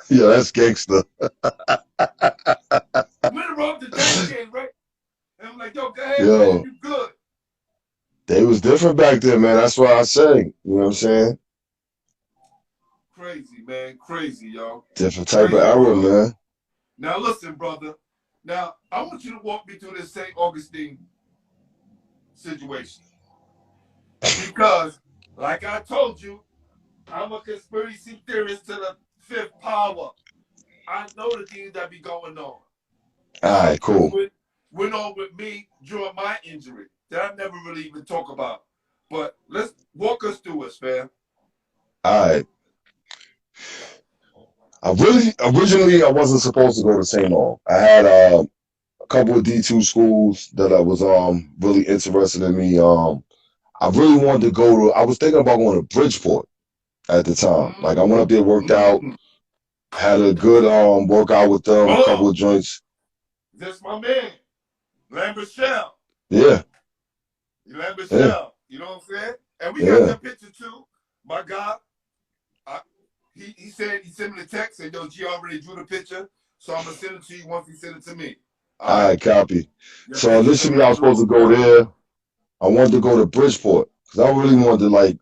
me.
Yeah, that's gangster.
Went and robbed the dice game, right? And I'm like, yo, go ahead,
Yo.
man. You good.
They was different back then, man. That's why I say, you know what I'm saying?
Crazy, man. Crazy, yo.
Different type
Crazy,
of era,
bro.
man.
Now, listen, brother. Now, I want you to walk me through this St. Augustine situation. Because, like I told you, I'm a conspiracy theorist to the fifth power. I know the things that be going on.
All right, cool.
Went on with me during my injury that I never really even talk about. But let's walk us through it, fam.
All right. Originally, I wasn't supposed to go to St. Aug. I had a couple of D2 schools that I was really interested in me. I really wanted to go to. I was thinking about going to Bridgeport at the time. Like I went up there, worked out, had a good workout with them, a couple of joints.
This my man, Lambershell.
Yeah.
Lambershell.
Yeah.
You know what I'm saying? And we got that picture too. My God. He said he sent me the text and yo, G already drew the picture, so I'm gonna send it to you once he sent it to me.
All right, copy. So initially I was supposed to go there. I wanted to go to Bridgeport because I really wanted to like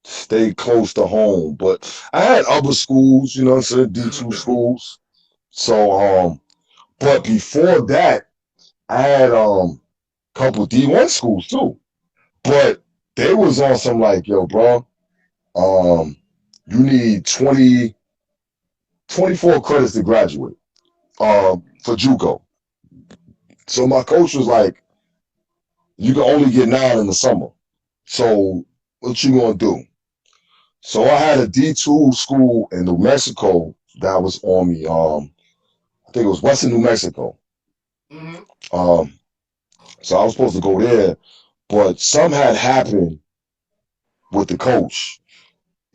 stay close to home. But I had other schools, you know what I'm saying, D2 schools. So but before that, I had couple D1 schools too. But they was on some like, yo, bro, you need 24 credits to graduate for JUCO. So my coach was like, you can only get 9 in the summer. So what you gonna do? So I had a D2 school in New Mexico that was on me. I think it was Western New Mexico. So I was supposed to go there, but something had happened with the coach.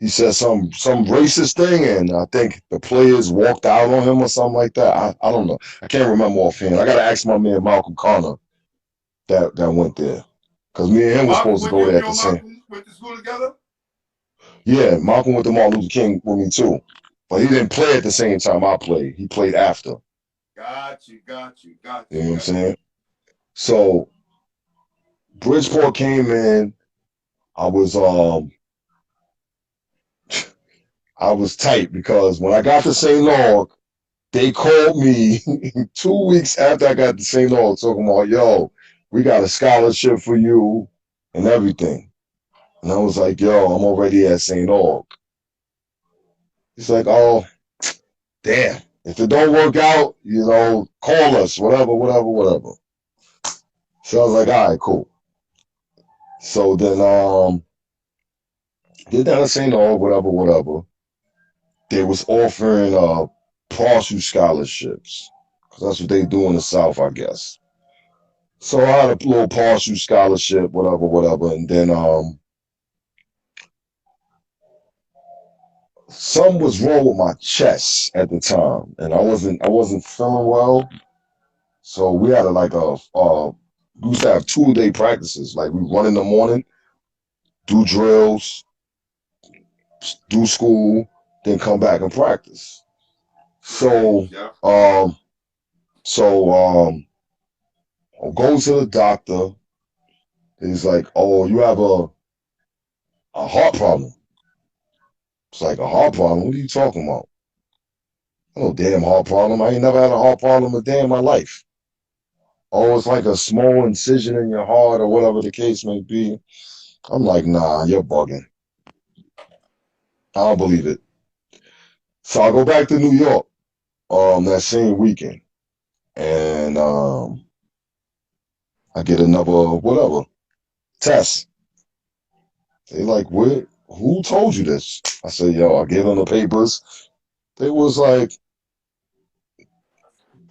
He said some racist thing, and I think the players walked out on him or something like that. I don't know. I can't remember offhand. I gotta ask my man Malcolm Connor that went there, because me and him were supposed to go there at the same.
Malcolm went to school together?
Yeah, Malcolm went to Martin Luther King with me too, but he didn't play at the same time I played. He played after.
Got you.
You know what I'm saying? So Bridgeport came in. I was um I was tight because when I got to St. Aug, they called me 2 weeks after I got to St. Aug talking about, yo, we got a scholarship for you and everything. And I was like, yo, I'm already at St. Aug. He's like, oh, damn. If it don't work out, call us, whatever, whatever, whatever. So I was like, all right, cool. So then get down to St. Aug, whatever, whatever. They was offering partial scholarships. Cause that's what they do in the South, I guess. So I had a little partial scholarship, whatever, whatever, and then something was wrong with my chest at the time, and I wasn't feeling well. So we had we used to have 2-day practices. Like we run in the morning, do drills, do school, then come back and practice.
Okay.
So
Yeah.
um so I'll go to the doctor. He's like, oh, you have a heart problem. It's like, a heart problem? What are you talking about? No damn heart problem. I ain't never had a heart problem a day in my life. Oh, it's like a small incision in your heart or whatever the case may be. I'm like, nah, you're bugging. I don't believe it. So I go back to New York that same weekend, and I get another whatever test. They like, what? Who told you this? I said, yo, I gave them the papers. They was like,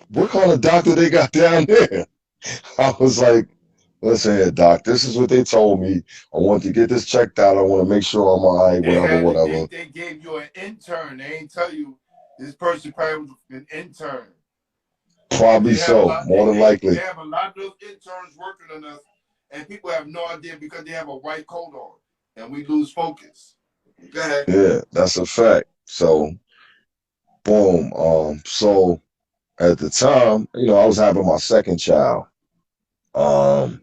what kind of doctor they got down there? I was like, listen here, doc, this is what they told me. I want to get this checked out. I want to make sure I'm all right,
They
whatever,
had it.
whatever.
They gave you an intern. They ain't tell you this person probably was an intern. Because
Probably
they have a
so,
lot.
more than
They
likely.
have a lot of those interns working on us, and people have no idea because they have a white coat on, and we lose focus. Go ahead.
Yeah, that's a fact. So, boom. So at the time, I was having my second child. Um,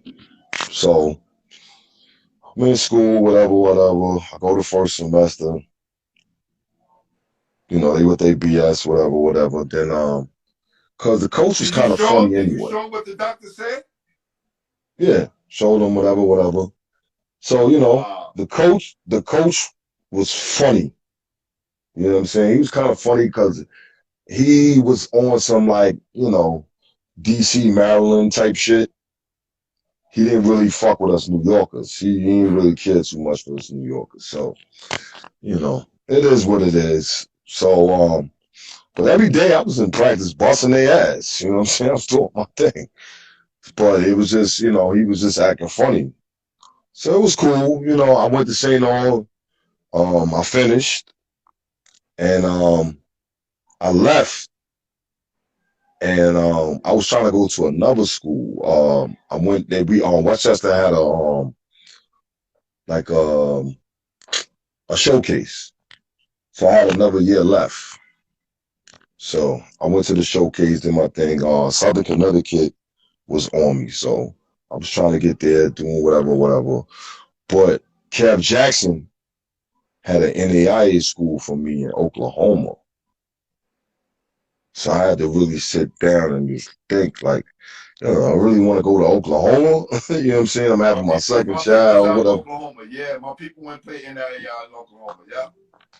so I'm in school, whatever, whatever. I go to first semester. They with their BS, whatever, whatever. Then cause the coach was
Did you
kind of
show?
funny
Did you
anyway.
show what the doctor said?
Yeah, showed them whatever, whatever. So
Wow.
the coach was funny. You know what I'm saying? He was kind of funny because he was on some like DC Maryland type shit. He didn't really fuck with us New Yorkers. He didn't really care too much for us New Yorkers. So it is what it is. So but every day I was in practice busting their ass. You know what I'm saying? I was doing my thing. But it was just, he was just acting funny. So it was cool. I went to St. Aug. I finished and I left and I was trying to go to another school. I went there. We Westchester had like a showcase, so I had another year left. So I went to the showcase, did my thing. Southern Connecticut was on me, so I was trying to get there, doing whatever, whatever. But Kev Jackson had an NAIA school for me in Oklahoma, so I had to really sit down and just think, like, I really want to go to Oklahoma. You know what I'm saying? I'm having my second
My people's
child,
out in
whatever.
Oklahoma. Yeah, my people went play NIA in Oklahoma. Yeah,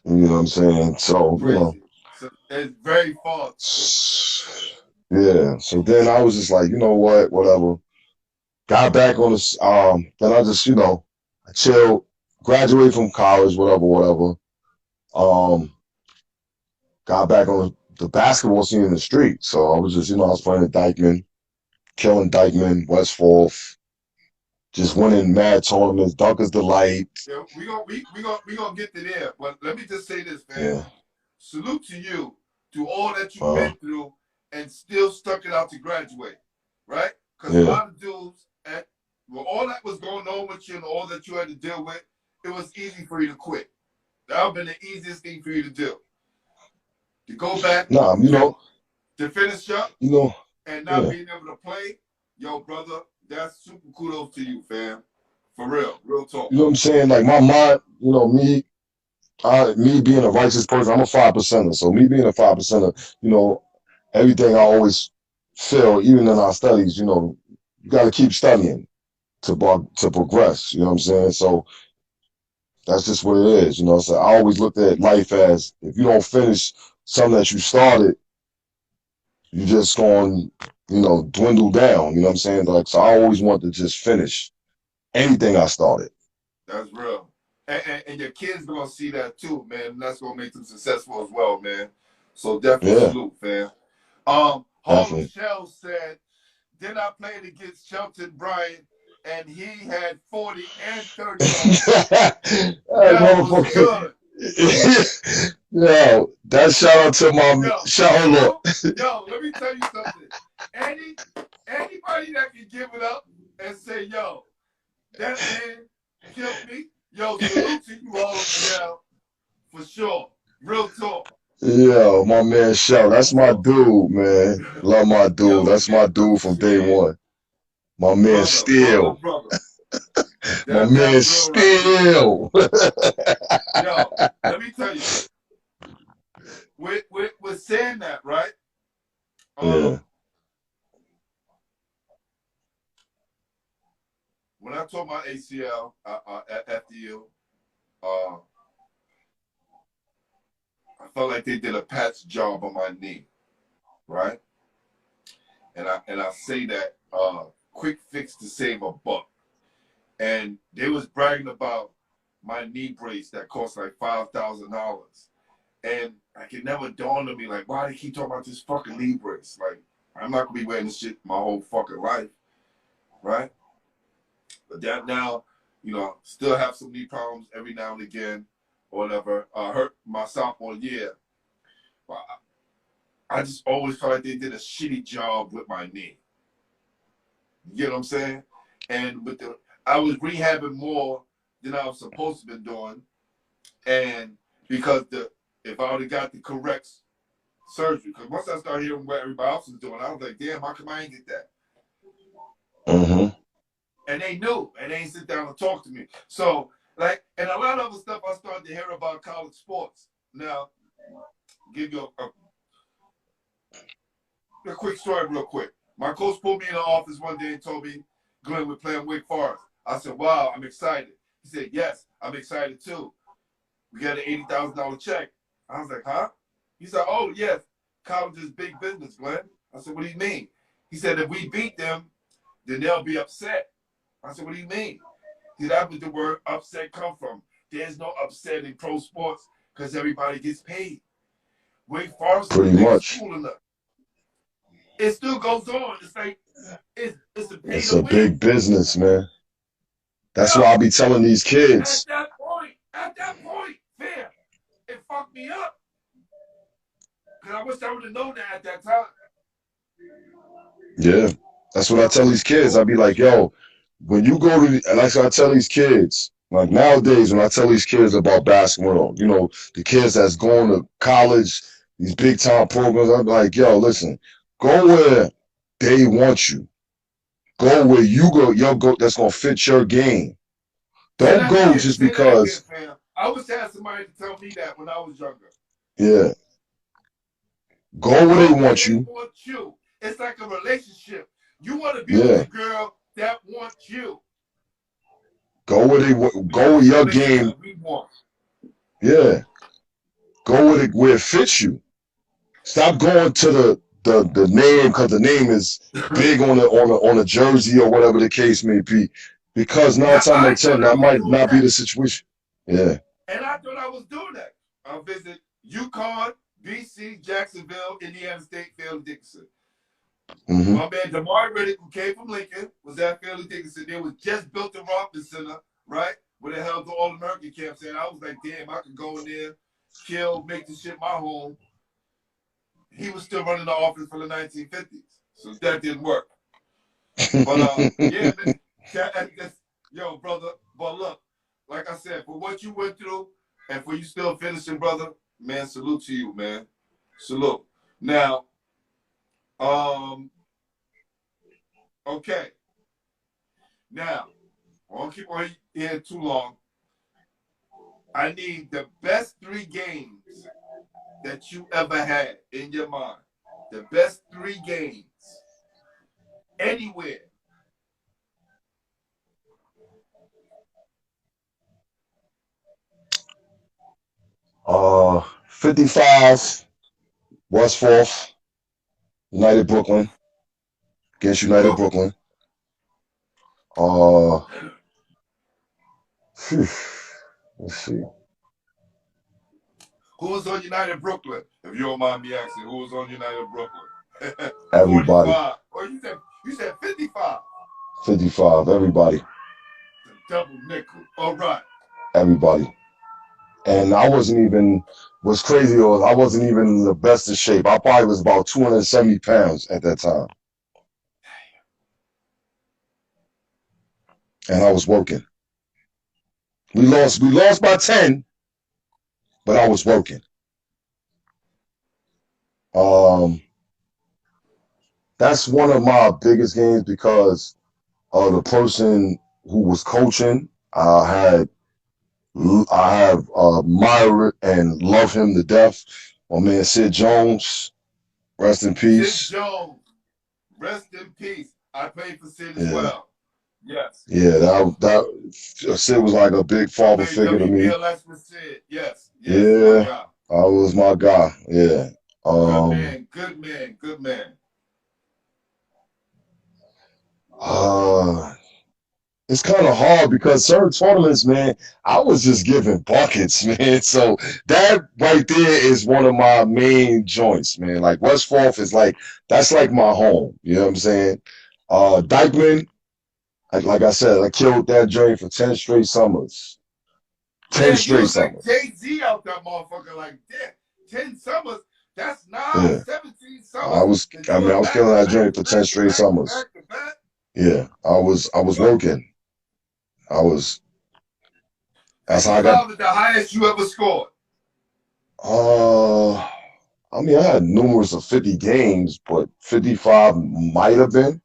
You know what I'm saying? So,
crazy. So it's very far.
yeah. So then I was just like, you know what, whatever. Got back on this. Then I just, I chilled, graduated from college, whatever, whatever. Um, got back on the basketball scene in the street. So I was just, I was playing at Dykeman, killing Dykeman, Westforth, just winning mad tournaments, Dunker's Delight.
Yeah, we gonna get to there. But let me just say this, man.
Yeah.
Salute to you, to all that you've
Uh,
been through, and still stuck it out to graduate, right? Because a
yeah.
lot of dudes, with all that was going on with you and all that you had to deal with, it was easy for you to quit. That would have been the easiest thing for you to do. To go back
Nah,
to finish up
you know,
and not
yeah.
being able to play, yo, brother, That's super kudos to you, fam. For real talk.
You know what I'm saying? Like my mind, you know, me being a righteous person, I'm a 5%er. So me being a 5%er, you know, everything I always feel, even in our studies, you know, you got to keep studying to progress. You know what I'm saying? So that's just what it is. You know, so I always looked at life as if you don't finish something that you started, you just going, you know, dwindle down. You know what I'm saying? Like, so I always want to just finish anything I started.
That's real. And your kids gonna see that too, man. And that's gonna make them successful as well, man. So definitely
Yeah,
salute, fam. Harlem
definitely.
Shell said, then I played against Shelton Bryant and he had 40 and 30 yards.
That
That was
motherfucker.
good.
Yo, that shout out to my
Yo,
shout out.
yo, let me tell you something. Anybody that can give it up and say, yo, that man killed me. Yo, salute to you, Harlem Shell, for sure. Real talk.
Yo, my man Shell. That's my
So,
dude, man. Love my dude.
yo,
That's my
man,
dude from day
shit,
one. My man Steel.
brother.
My
That's
man
real right there.
Steel.
Yo, let me tell you, with saying that, right?
Yeah.
When I tore my ACL at FDU, uh, I felt like they did a patch job on my knee, right? And I say that quick fix to save a buck. And they was bragging about my knee brace that cost like $5,000. And like it never dawned on me, like, why they keep talking about this fucking knee brace? Like, I'm not gonna be wearing this shit my whole fucking life, right? But that now, you know, still have some knee problems every now and again, or whatever. I hurt my sophomore year. But I just always felt like they did a shitty job with my knee. You know what I'm saying? And I was rehabbing more than I was supposed to be doing, and because if I would have got the correct surgery, because once I started hearing what everybody else was doing, I was like, damn, how come I ain't get that?
Mm-hmm.
And they knew, and they ain't sit down and talk to me. So, like, and a lot of other stuff I started to hear about college sports. Now, give you a quick story real quick. My coach pulled me in the office one day and told me, Glenn, we're playing Wake Forest. I said, wow, I'm excited. He said, yes, I'm excited too. We got an $80,000 check. I was like, huh? He said, oh, yes, college is big business, Glenn. I said, what do you mean? He said, if we beat them, then they'll be upset. I said, what do you mean? He said, that's where the word upset come from. There's no upset in pro sports because everybody gets paid. Wake Forest is the
Pretty
biggest
much.
school in the. It still goes on. It's like it's a pay
It's
to
a
win.
big business, man. That's why I
Yo,
be telling these
at
kids.
that point, fam, it fucked me up. Because I wish I would have known that at that time.
Yeah. That's what I tell these kids. I
So,
be like, yo, when you go to like I tell these kids, like nowadays when I tell these kids about basketball, you know, the kids that's going to college, these big time programs, I'm like, yo, listen, go where they want you. Go where you go, yo, go that's gonna fit your game.
say
Don't
that
go
again.
just
Say that again,
because,
fam. I wish I had somebody to tell me that when I was younger.
yeah, go where they
Go where
want
they
you.
want you. It's like a relationship. You want to be with
Yeah.
a girl that wants you.
Go where
We
go
got
where
the
your
relationship
game,
that we want.
yeah. Go where it fits you. Stop going to the name because the name is big on a jersey or whatever the case may be. Because nine
Now,
times out
I
of ten,
thought I
that
was
might
doing
not be
that.
the situation. Yeah.
And I thought I was doing that. I visit UConn, BC, Jacksonville, Indiana State, Fairleigh Dickinson.
Mm-hmm.
My man Damari Riddick, who came from Lincoln, was at Fairleigh Dickinson. They was just built the Rompin Center, right? Where they held the All-American camps. And I was like, damn, I could go in there, kill, make this shit my home. He was still running the office for the 1950s. So that didn't work. But yeah, man, that's, yo, brother. But look, like I said, for what you went through and for you still finishing, brother, man, salute to you, man. Salute. Now, okay. Now, I won't keep on here too long. I need the best 3 games that you ever had in your mind. The best 3 games anywhere.
55 West 4th, United Brooklyn against United
Woo!
Brooklyn. Uh, phew, let's see.
Who was on United Brooklyn? If you don't mind me asking, who was on United Brooklyn?
Everybody.
45. Or you said 55.
55. Everybody.
The double nickel. All right.
Everybody. And I wasn't even. What's crazy was I wasn't even in the best of shape. I probably was about 270 pounds at that time, and I was working. We lost. We lost by 10, but I was working. Um, that's one of my biggest games because the person who was coaching, I have admired and love him to death. My man Sid Jones, rest in
Sid
peace.
Jones. Rest in peace. I played for Sid as
Yeah,
well. Yes.
yeah. That Sid was like a big
I
father
played
figure to me.
WBLS with Sid. Yes. Yes. My
Yeah,
guy.
I was my guy. Yeah.
Good
Um.
man. Good man. Good man.
Uh. It's kind of hard because certain tournaments, man, I was just giving buckets, man. So that right there is one of my main joints, man. Like West Fourth is like that's like my home. You know what I'm saying? Dykeman, like I said, I killed that joint for 10 straight summers. 10
Yeah, you
straight
was like
summers.
Jay-Z out that motherfucker like that. 10 summers. That's
Yeah.
17 summers. That
I
you
mean, I
went
was
back
killing
to
that
back
joint
to
for 10
back to
straight
back to
summers.
back to back.
Yeah. I was
What?
working. I was That's
Fifty
how I got
five is the highest you ever scored.
uh I mean, I had numerous of 50 games, but 55 might have been.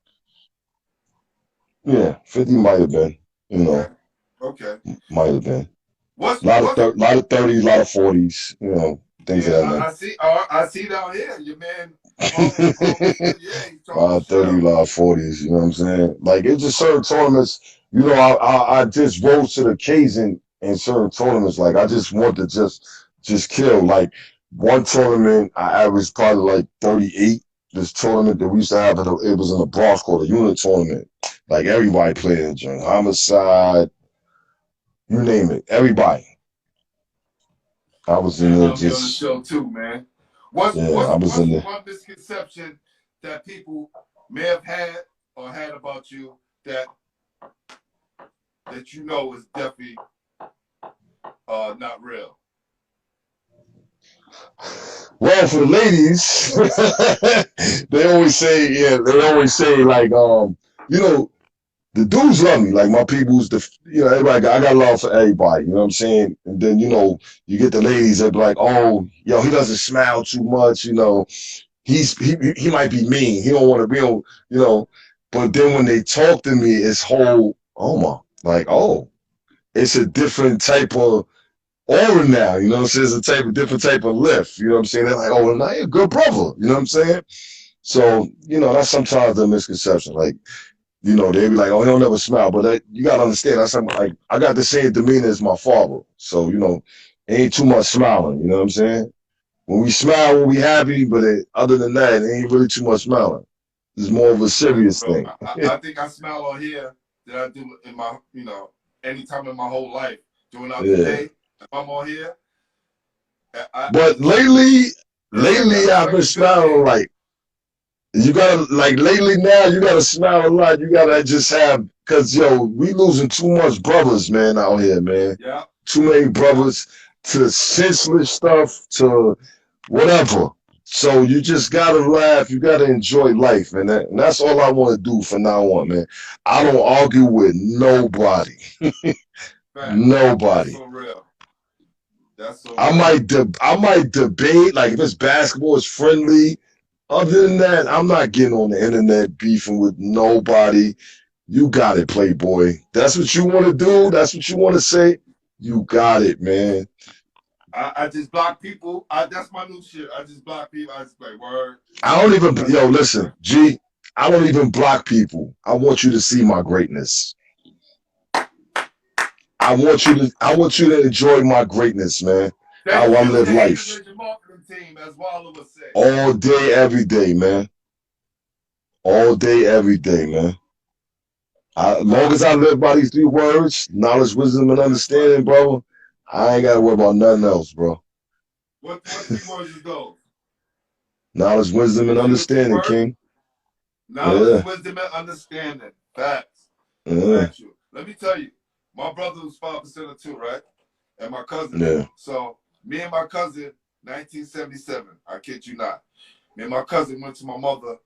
Yeah, 50 might have been. You
Okay.
know,
Okay.
might have been.
What's
A lot of 30s, a lot of 40s. You know, things of
yeah,
that
I see. I see down here. Your man Harlem
nature.
said, yeah, he's
A
talking
lot of
shit
30, a
out
lot
there.
of 40s. You know what I'm saying? Like it's just certain tournaments. You know, I just rose to the occasion in certain tournaments. Like I just want to just kill. Like one tournament, I averaged probably like 38. This tournament that we used to have, it was in the Bronx called a unit tournament. Like everybody played in it. Homicide, you name it, everybody. I was in
Man,
there
I'll be on the
just,
show too, man. What's
yeah, I
what's
was in
what's
there.
one misconception that people may have had or had about you that you know is definitely not real?
Well, for the ladies, they always say like, you know, the dudes love me. Like my people's everybody I got love for everybody, you know what I'm saying? And then, you get the ladies that be like, oh, yo, he doesn't smile too much, he might be mean. He don't want to be on, you know. But then when they talk to me, it's whole like, oh, it's a different type of aura now, you know what I'm saying? It's a different type of lift. You know what I'm saying? They're like, oh, now you're a good brother, you know what I'm saying? So, that's sometimes the misconception. Like, they be like, oh, he don't never smile. But you gotta understand, that's something like I got the same demeanor as my father. So, ain't too much smiling, you know what I'm saying? When we smile, when we happy, but other than that, it ain't really too much smiling. It's more of a serious
Bro,
thing.
I think I smile on here that I do in my, anytime in my whole life. Doing out the
Yeah.
day, if I'm on here,
But lately
it's
I've
like
been
a good
smiling
thing.
like you gotta like lately now you gotta smile a lot. You gotta just have cause we losing too much brothers, man, out here, man.
Yeah,
Too many
yeah.
brothers to senseless stuff to whatever. So you just gotta laugh. You gotta enjoy life, man. And that's all I want to do from now on, man. I don't argue with nobody.
Facts. That's
Nobody.
so real. That's so real.
I might debate like if it's basketball, it's friendly. Other than that, I'm not getting on the internet beefing with nobody. You got it, Playboy. That's what you want to do. That's what you want to say. You got it, man.
I just block people. That's my new shit. I just block people. I just like word.
I don't even,
That's
yo,
it.
listen, G, I don't even block people. I want you to see my greatness. I want you to enjoy my greatness, man. How
Thank
I
you.
live
The haters
life
is your marketing team, as Waller would say.
all day, every day, man. All day, every day, man. As long as I live by these three words, knowledge, wisdom, and
That's right.
understanding, bro, I ain't gotta worry about nothing else, bro.
What 3 words is those?
Knowledge, wisdom, and
You see the three
understanding,
words?
King.
Knowledge,
Yeah,
wisdom, and understanding. Facts.
yeah,
Factual. Let me tell you, my brother was 5% too, right? And my cousin.
yeah.
So me and my cousin, 1977. I kid you not. Me and my cousin went to my mother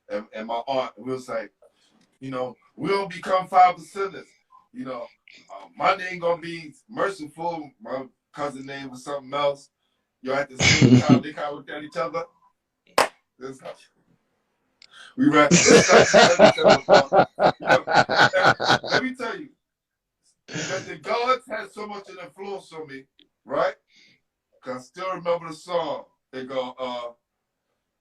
and my aunt, and we was like, we don't become 5%ers. My name gonna be Merciful. My cousin name was something else. At the same time, they kind of looked at each other. This, we read. This is 1977, bro. And let me tell you, the gods had so much of an influence on me, right? Cause I still remember the song. They go,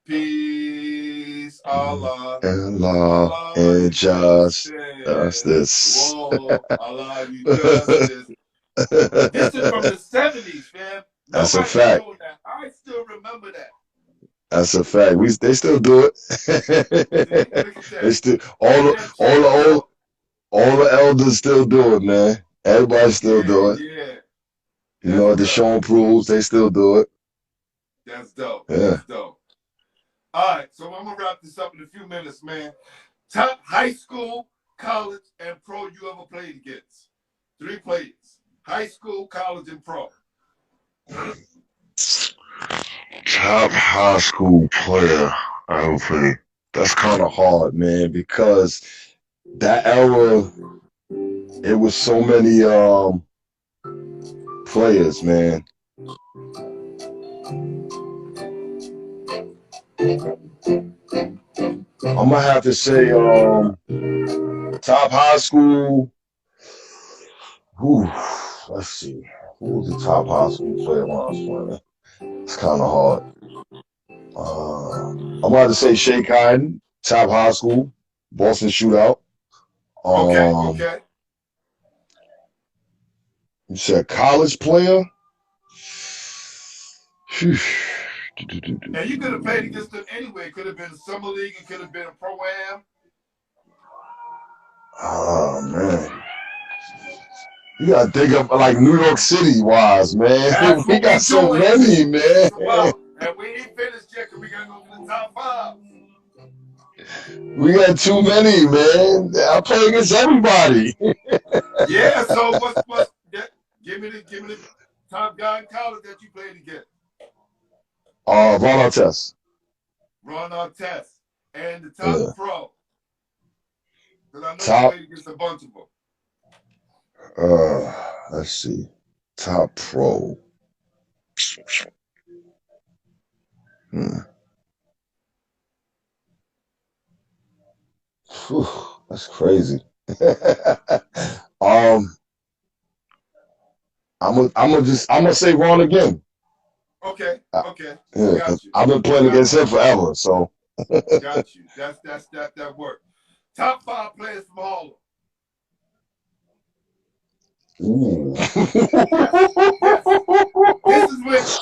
peace, Allah,
And law
Allah,
and
you justice.
justice.
Whoa, Allah, you justice. This is from the 70s, fam.
That's a
Nobody's
fact.
doing that. I still remember that.
That's a fact. They still do
See,
it.
look at
They
that.
still
Ain't that
all the
change,
old
though?
all the elders still do it, man. Everybody still
Yeah,
do it.
yeah.
You
That's
know, the
real.
Sean proves they still do it.
That's dope.
Yeah.
That's dope. All right, so I'm gonna wrap this up in a few minutes, man. Top high school, college, and pro you ever played against. 3 players. High school, college, and pro.
Top high school player, I would say. That's kind of hard, man, because that era, it was so many players, man. I'm gonna have to say top high school. Whew, let's see. Who was the top high school player when I was playing? It's kind of hard. I'm about to say Shake Hyden, top high school, Boston shootout.
Okay,
Um,
okay.
you said college player. Phew.
And you could have played against them anyway. It could have been a summer league. It could have been a pro-am.
Oh man, you gotta think of like New York City wise, man.
That's
We
what
got
we
so
doing.
many,
It's
man.
about. And we ain't finished yet because we got to go to the top 5.
We got too many, man. I play against everybody.
Yeah, so what's that? Give me the top guy in college that you played against.
Ron Artest.
Ron Artest. And the top
Yeah.
pro. Because I know you
Top.
played against a bunch of them.
Let's see. Top pro. Hmm. Whew, that's crazy. um, I'm gonna say Ron again.
Okay,
Uh,
okay.
yeah,
Got
'cause
you.
I've been playing
Got
against
you.
him forever. So.
Got you. That work. Top 5 players from Harlem.
Ooh.
Yes. Yes.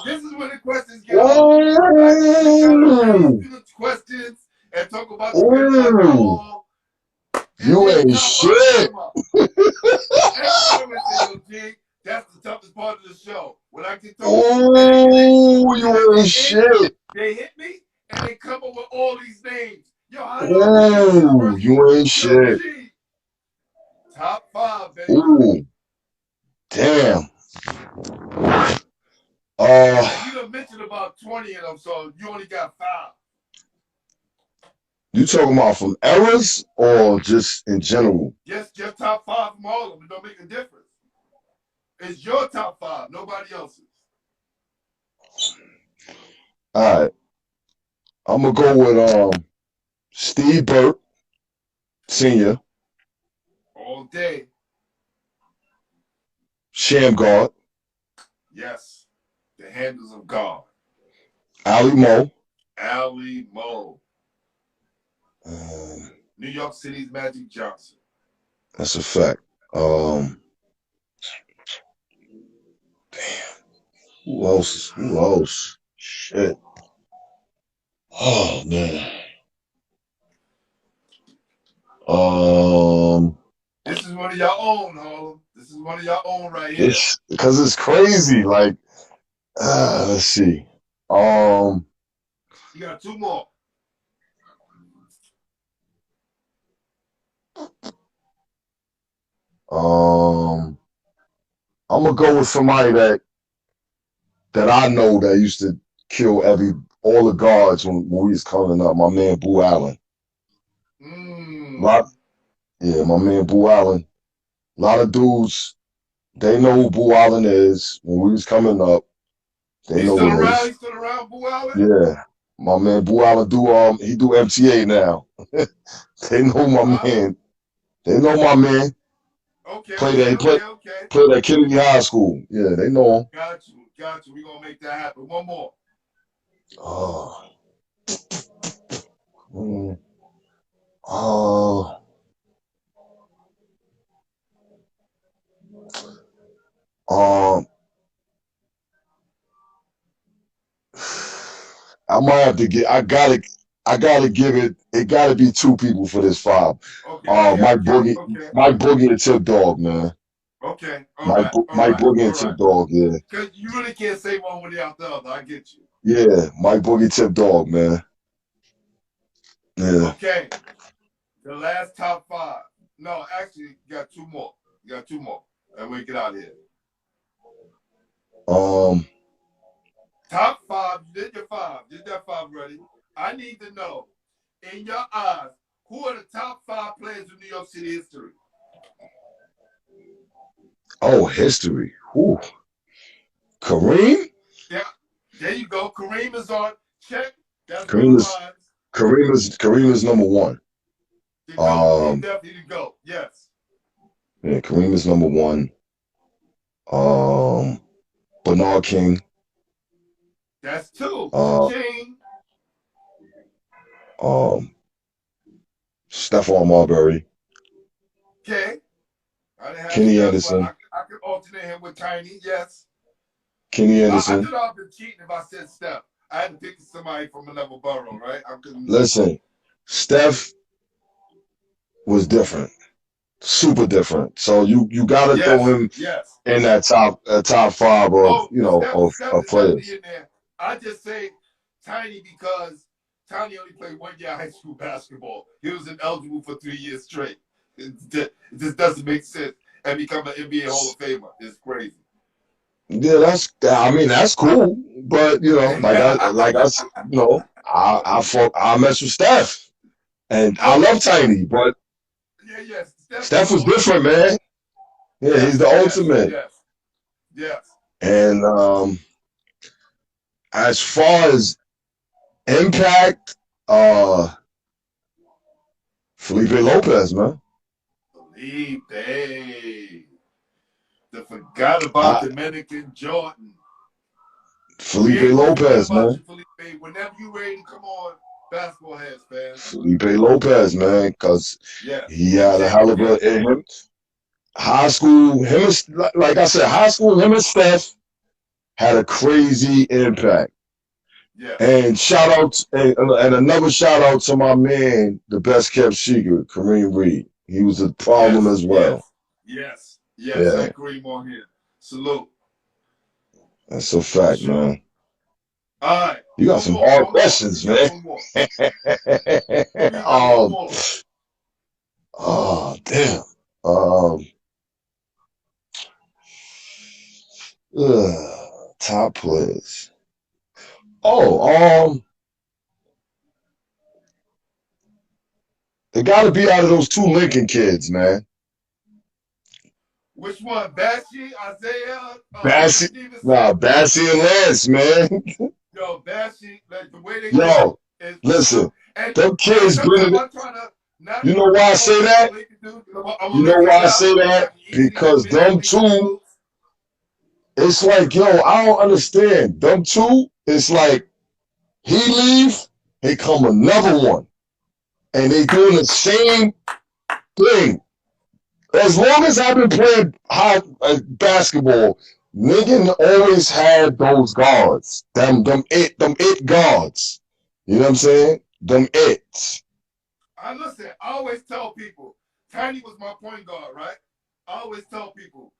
This is when the questions get hard. Like we kind of breeze
Ooh.
through the questions and talk about the great black
Ooh.
ball, and
You
then the
ain't
top 5
shit.
come up. Everybody always say, "Yo, G, that's the toughest part of the show." When I get talking shit, then they hit it,
Ooh,
and at
you
the
ain't
end,
shit.
they hit me, and they come up with all these names. Yo, how do I forget this
Ooh,
person?
you ain't
Yo,
shit.
G, top 5, baby.
Ooh, damn. Uh,
And you done mentioned about 20 of them, so you only got 5.
you talking about from eras or just in general?
Just top 5 from all of them. It don't make a difference. It's your top 5, nobody else's.
All right, I'm gonna go with Steve Burke Senior.
Day.
Shamgar,
Yes. The Handles of God.
Ali Mo.
Ali Mo.
Um,
New York City's Magic Johnson.
that's a fact. Damn. Who else? Who else? Shit. Oh man. Um,
This is one of your own, Harlem. This is one of your own right here.
it's because it's crazy. Like, let's see. Um,
You got two more.
um, I'm gonna go with somebody that I know that used to kill all the guards when we was coming up. My man Boo Allen. Lot, yeah, my man Boo Allen. A lot of dudes, they know who Boo Allen is. When we was coming up, they
He's
know
still
him
around?
as.
He's still around, Boo Allen?
Yeah. My man Boo Allen he do MTA now. They know my man. They know my man.
Okay,
Played
okay,
at play,
okay, okay.
played at Kennedy High School. Yeah, they know him.
Got you, got you. We're gonna make that happen. One more.
Oh. Mm, oh. Um. I might have to get. I gotta give it. It gotta be two people for this five.
Okay, okay, okay, okay.
Mike Boogie and Tip Dog, man.
Okay, all right, all
Mike
right,
Boogie
all
and Tip
right.
Dog, yeah.
Because you really can't say one without the other. I get you.
Yeah, Mike Boogie, Tip Dog, man. Yeah.
Okay, the last top five. No, actually, you got two more. You got two more. And we get out of here. Top five. You did your five. You did that five ready. I need to know, in your eyes, who are the top five players in New York City history?
Oh, history. Whew. Kareem?
Yeah, there you go. Kareem is on check. That's one
Kareem
of
is
mine.
Kareem is number one.
You go. He
Um,
definitely go. Yes.
yeah, Kareem is number one. Um, Bernard King.
That's two.
Uh,
Ching.
um, Stephon Marbury.
Okay. I didn't have
Kenny
Steph, but
Anderson.
I could alternate him with Tiny. Yes.
Kenny
I
Anderson.
thought I'd been cheating if I said Steph. I had to pick somebody from another borough, right? I couldn't.
Listen, Steph was different. Super different. So you gotta throw
Yes.
him
Yes.
in that top five
Oh, Steph
of
is definitely
players.
in there. I just say Tiny because Tiny only played 1 year high school basketball. He was ineligible for 3 years straight. It just doesn't make sense. And become an NBA Hall of Famer. It's crazy.
Yeah, that's cool. But I mess with Steph. And I
Okay,
love
yes.
Tiny, but
Yeah, yes.
Steph
The
was
ultimate.
different, man. Yeah, he's the
Yes, yes,
ultimate.
yes, yes.
And as far as impact, Felipe Lopez, man.
Felipe. The forgot about Dominican Jordan. We
Felipe
ain't gonna forget
Lopez,
about
man.
you, Felipe. Whenever you ready to come on, basketball heads, fans.
Felipe Lopez, man, because
Yes,
he
big
had a
champ
hell of
again.
him. High school, like I said, high school, him and Steph had a crazy impact.
Yes.
And and another shout out to my man, the best kept secret, Kareem Reed. He was a problem
Yes,
as well.
yes. I
Yeah,
agree on here. Salute.
that's a fact,
Sure.
man.
All right.
You got some hard
One more.
questions,
You got
man.
one more. We got one more.
Oh, damn. Um, top players. Oh, it got to be out of those two Lincoln kids, man.
Which one? Bashi, Isaiah, Lance
Bassy,
Stevenson?
nah, Bassy and Lance, man.
Yo, Bashi, like the way they go
Yo,
is
listen,
and
them kids
sometimes
gritted.
I'm trying to Not
You know why I say that?
I'm gonna
You know
make you
why I
laugh.
say that?
I can easily
Because
admit I'm
them
Lincoln
two,
dudes.
it's like, yo, I don't understand. Them two, it's like he leave, here come another one. And they doing the same thing. As long as I've been playing basketball, nigga always had those guards. Them it guards. You know what I'm saying? Them its.
Listen, I always tell people, Tiny was my point guard, right? I always tell people,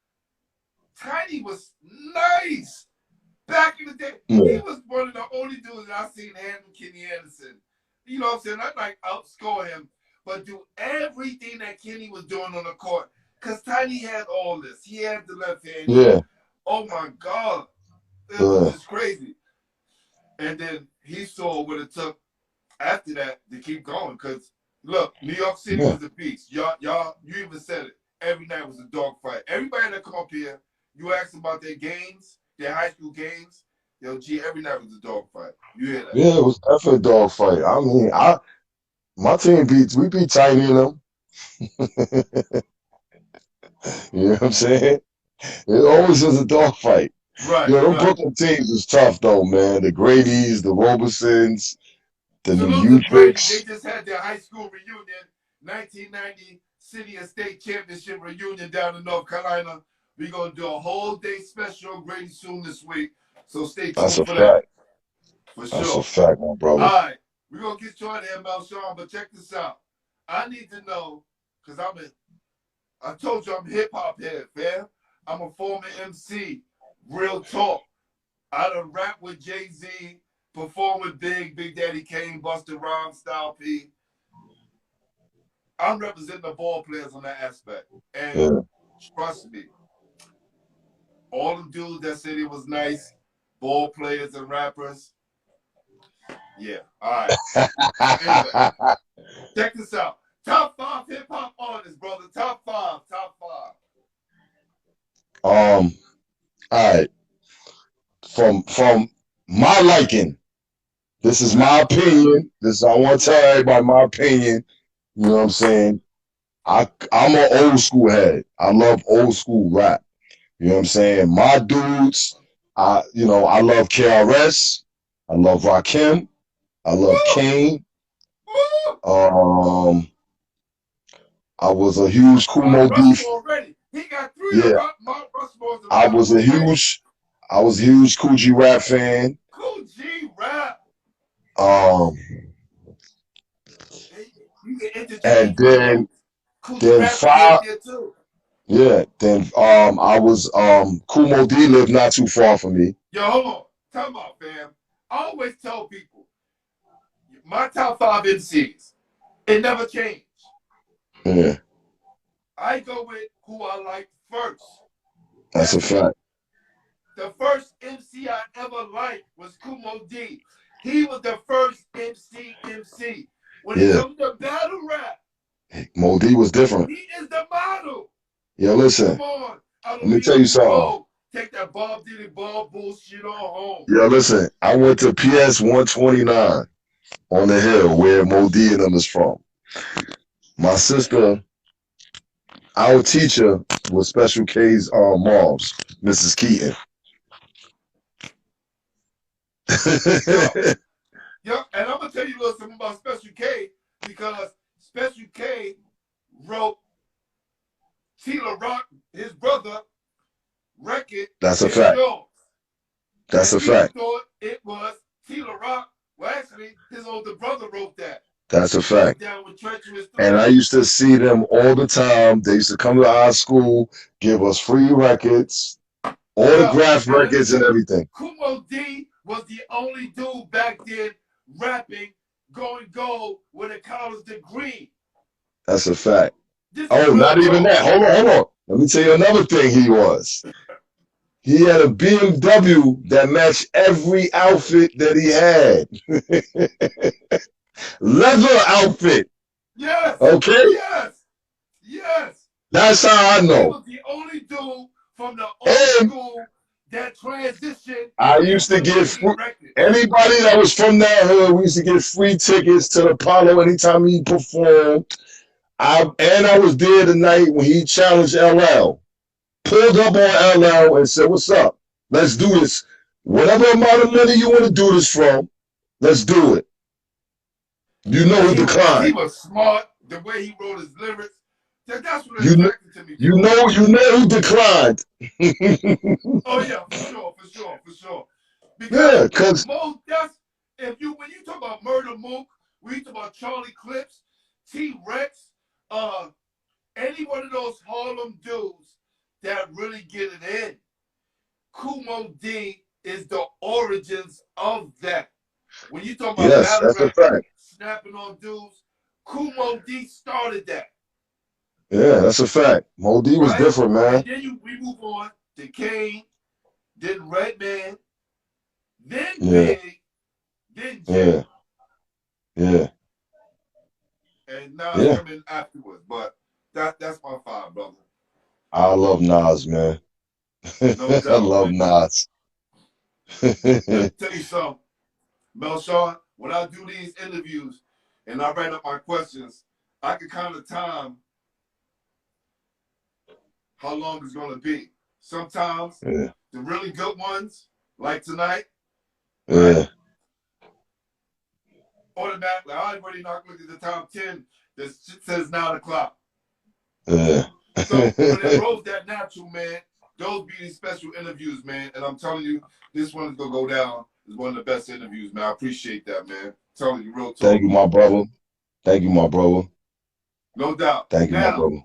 Tiny was nice. Back in the day, he
Yeah.
was one of the only dudes that I seen handle Kenny Anderson. You know what I'm saying? I'd like outscore him, but do everything that Kenny was doing on the court. Because Tiny had all this. He had the left hand.
Yeah.
Oh my God. It was
Yeah.
just crazy. And then he saw what it took after that to keep going. Because look, New York City
Yeah.
was a beast. Y'all, you even said it. Every night was a dog fight. Everybody that come up here, you ask them about their games, their high school games. Yo, G, every night was a dog fight. You hear that?
Yeah, it was definitely a dog fight. I mean, my team we beat Tiny in them. You know what I'm saying? It always was a dog fight.
Right,
Yo, them
right.
Brooklyn teams is tough though, man. The Grady's, the Robersons, the
Salute to Brady. They
Newtricks.
just had their high school reunion, 1990 City and State Championship reunion down in North Carolina. We're going to do a whole day special on Grady soon this week. So stay
That's
tuned
a
for that.
fact.
For
That's a
sure.
fact, my brother.
All right. We're going to get you on there, Melshawn, but check this out. I need to know, because I told you I'm hip hop head, fam. I'm a former MC. Real talk. I done rap with Jay-Z, perform with Big Daddy Kane, Busta Rhymes, Style P. I'm representing the ball players on that aspect. And
Yeah.
trust me, all them dudes that said it was nice, ball players and rappers. Yeah. All right. Anyway, check this out. Top 5 hip hop artists, brother. Top 5. Top 5.
All right. From my liking, this is my opinion. I want to tell everybody my opinion. You know what I'm saying? I'm an old school head. I love old school rap. You know what I'm saying? My dudes, I love KRS. I love Rakim. I love
Woo!
Kane.
Woo!
I was a huge
Mount
Kumo beef.
Rushmore already. He got 3
Yeah,
Mount Rushmores in
I
rap
was a
already.
huge, I was a huge Coogee rap fan.
Cool G rap.
Um,
You can interject
and
these flows. Cool G
then
rap would be up
five,
there too.
yeah, then I was Kumo D lived not too far from me.
Yo, hold on. Tell me about, fam. I always tell people, my top 5 MCs, it never changed.
Yeah,
I go with who I like first.
that's a fact.
The first MC I ever liked was Kumo D. He was the first MC. When it
Yeah,
comes to battle rap,
Mo D was different.
he is the model.
Yo, listen,
Come on. I
let
don't
me
be
tell
on
you
the
something.
road. Take that Bob Diddy ball bullshit on home.
Yo, listen, I went to PS 129 on the hill where Mo D and them is from. My sister, our teacher was Special K's moms, Mrs. Keaton.
Yo, and I'm gonna tell you a little something about Special K because Special K wrote Tila Rock, his brother, record.
That's a
It's
fact.
yours.
That's
And
a
people
fact.
thought it was Tila Rock. Well, actually, his older brother wrote that.
That's a
He was
fact.
down with Treacherous 3.
And I used to see them all the time. They used to come to our school, give us free records,
Yeah,
autographed
and let me
records and
tell you,
everything.
Kumo D was the only dude back then rapping, going gold with a college degree.
That's a fact.
This is
Oh,
real
not even
talk.
that. Hold on. Let me tell you another thing he was. He had a BMW that matched every outfit that he had. Leather outfit.
Yes,
Okay?
yes.
That's how I
He
know.
was the only dude from the old
And
school that transitioned
I used to
into
get
making records.
anybody that was from that hood, we used to get free tickets to the Apollo anytime he performed. I was there the night when he challenged LL. Pulled up on LL and said, "What's up? Let's do this. Whatever amount of money you want to do this from, let's do it." You know he
He
declined.
was smart. The way he wrote his lyrics, that's what
You
attracted to me to him.
you know he declined.
Oh yeah, for sure, for sure, for sure. Because
Yeah, cause
most that's if you when you talk about Murder Mook, when you talk about Charlie Clips, T Rex, any one of those Harlem dudes that really get it in, Kumo D is the origins of that. When you talk about
yes,
battle
that's a
rapping,
fact.
snapping on dudes, Kumo D started that,
Yeah, that's a fact. Mo D was
right?
different, man.
And then we move on to Kane, then Redman, then
Yeah,
Big, then Jay,
yeah, yeah,
and Nas
yeah.
coming afterwards. But that's my five, brother.
I love Nas, man.
No
I
doubt,
love
man.
Nas.
Let me tell you something, Melshawn. When I do these interviews and I write up my questions, I can kind of time how long it's going to be. Sometimes
Yeah,
the really good ones, like tonight, right?
yeah,
Automatically, I already not look at the time 10. This shit says 9 o'clock.
yeah.
So when it rolls that natural, man, those be these special interviews, man. And I'm telling you, this one is gonna go down as one of the best interviews, man. I appreciate that, man. I'm telling you, real
Thank
talk.
you, my brother. Thank you, my brother.
No doubt.
Thank you, my
Now,
brother.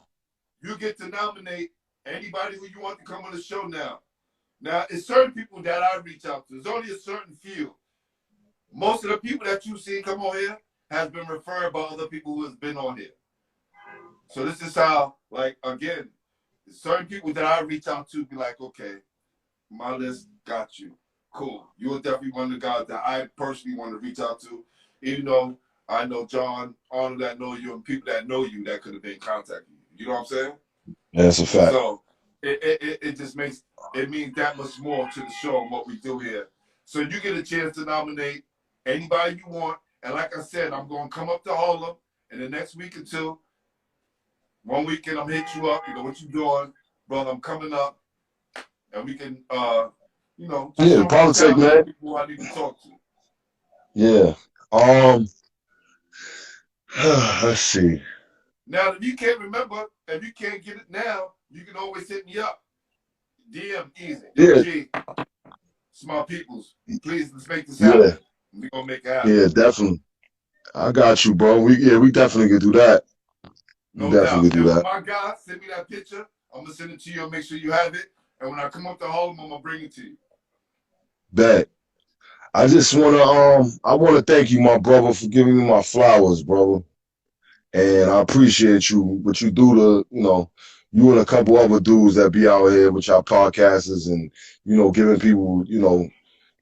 you get to nominate anybody who you want to come on the show now. Now, it's certain people that I reach out to. There's only a certain few. Most of the people that you see come on here has been referred by other people who has been on here. So this is how, like, again, certain people that I reach out to be like, okay, my list got you. Cool. You're definitely one of the guys that I personally want to reach out to, even though I know John, Arnold that know you, and people that know you that could have been contacting you. You know what I'm saying?
That's a fact.
So it just makes it means that much more to the show and what we do here. So you get a chance to nominate anybody you want. And like I said, I'm going to come up to Harlem in the next week or two. One weekend I'm hit you up. You know what you doing, brother? I'm coming up, and we can, just
Yeah,
show my
politics,
talent to
man.
people who I need to talk to.
Yeah. Um, let's see.
Now, if you can't remember, if you can't get it now, you can always hit me up. DM easy. Yo,
Yeah,
G, small peoples, please let's make this
yeah,
happen. We're gonna make it happen.
yeah, definitely. I got you, bro. We definitely could do that. We
No
definitely
doubt.
could do
And when
that.
my guy send me that picture, I'm gonna send it to you and make sure you have it. And when I come up to home, I'm gonna bring it to you.
Bet. I wanna thank you, my brother, for giving me my flowers, brother. And I appreciate you, what you do to, you and a couple other dudes that be out here with y'all podcasters and, giving people,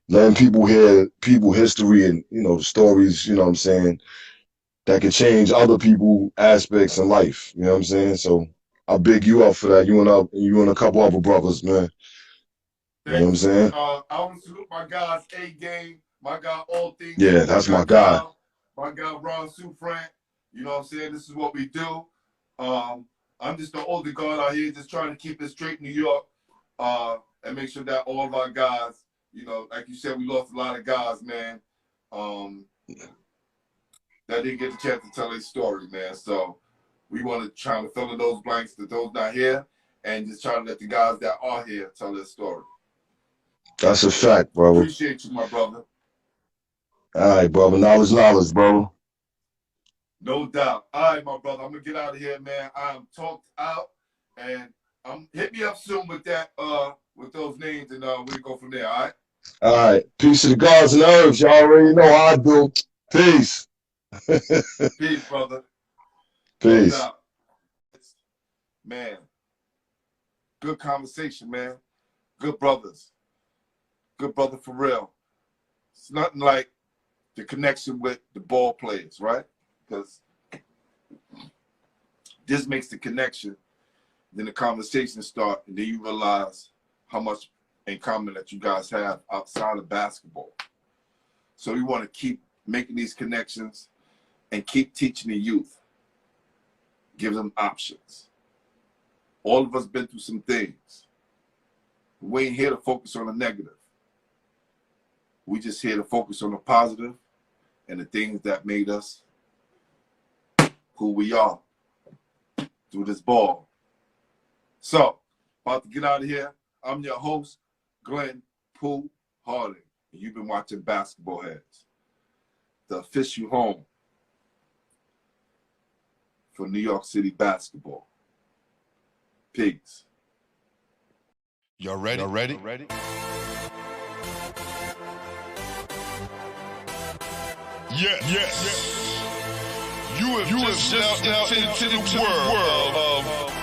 letting people hear people history and, stories, you know what I'm saying, that could change other people aspects in life. You know what I'm saying? So I big you up for that. You and a couple other brothers, man. You know what
Thank
I'm
you.
saying?
I want to salute my guys, A Game, my guy All Things
Yeah,
You, my
that's my
guy
guy.
Kyle, my guy Ron Sufrant. You know what I'm saying? This is what we do. Um, I'm just the older guard out here, just trying to keep it straight New York, and make sure that all of our guys, like you said, we lost a lot of guys, man, that didn't get the chance to tell their story, man. So we want to try to fill in those blanks to those not here, and just try to let the guys that are here tell their story.
That's a fact, brother.
Appreciate you, my brother.
All right, brother. Knowledge, brother.
No doubt. All right, my brother. I'm gonna get out of here, man. I'm talked out, and hit me up soon with that, with those names, and we go from there. All right.
All right. Peace to the gods and herbs. Y'all already know how I do. Peace.
Peace, brother. No
Peace.
doubt. Man, good conversation, man. Good brothers. Good brother for real. It's nothing like the connection with the ball players, right? Because this makes the connection. Then the conversation start, and then you realize how much in common that you guys have outside of basketball. So we want to keep making these connections and keep teaching the youth. Give them options. All of us been through some things. We ain't here to focus on the negative. We just here to focus on the positive and the things that made us who we are through this ball. So, about to get out of here. I'm your host, Glenn Pooh Harding. And you've been watching Basketball Heads, the official home for New York City basketball. Peace.
Y'all ready? Y'all ready? Yes. You have just now entered into the world of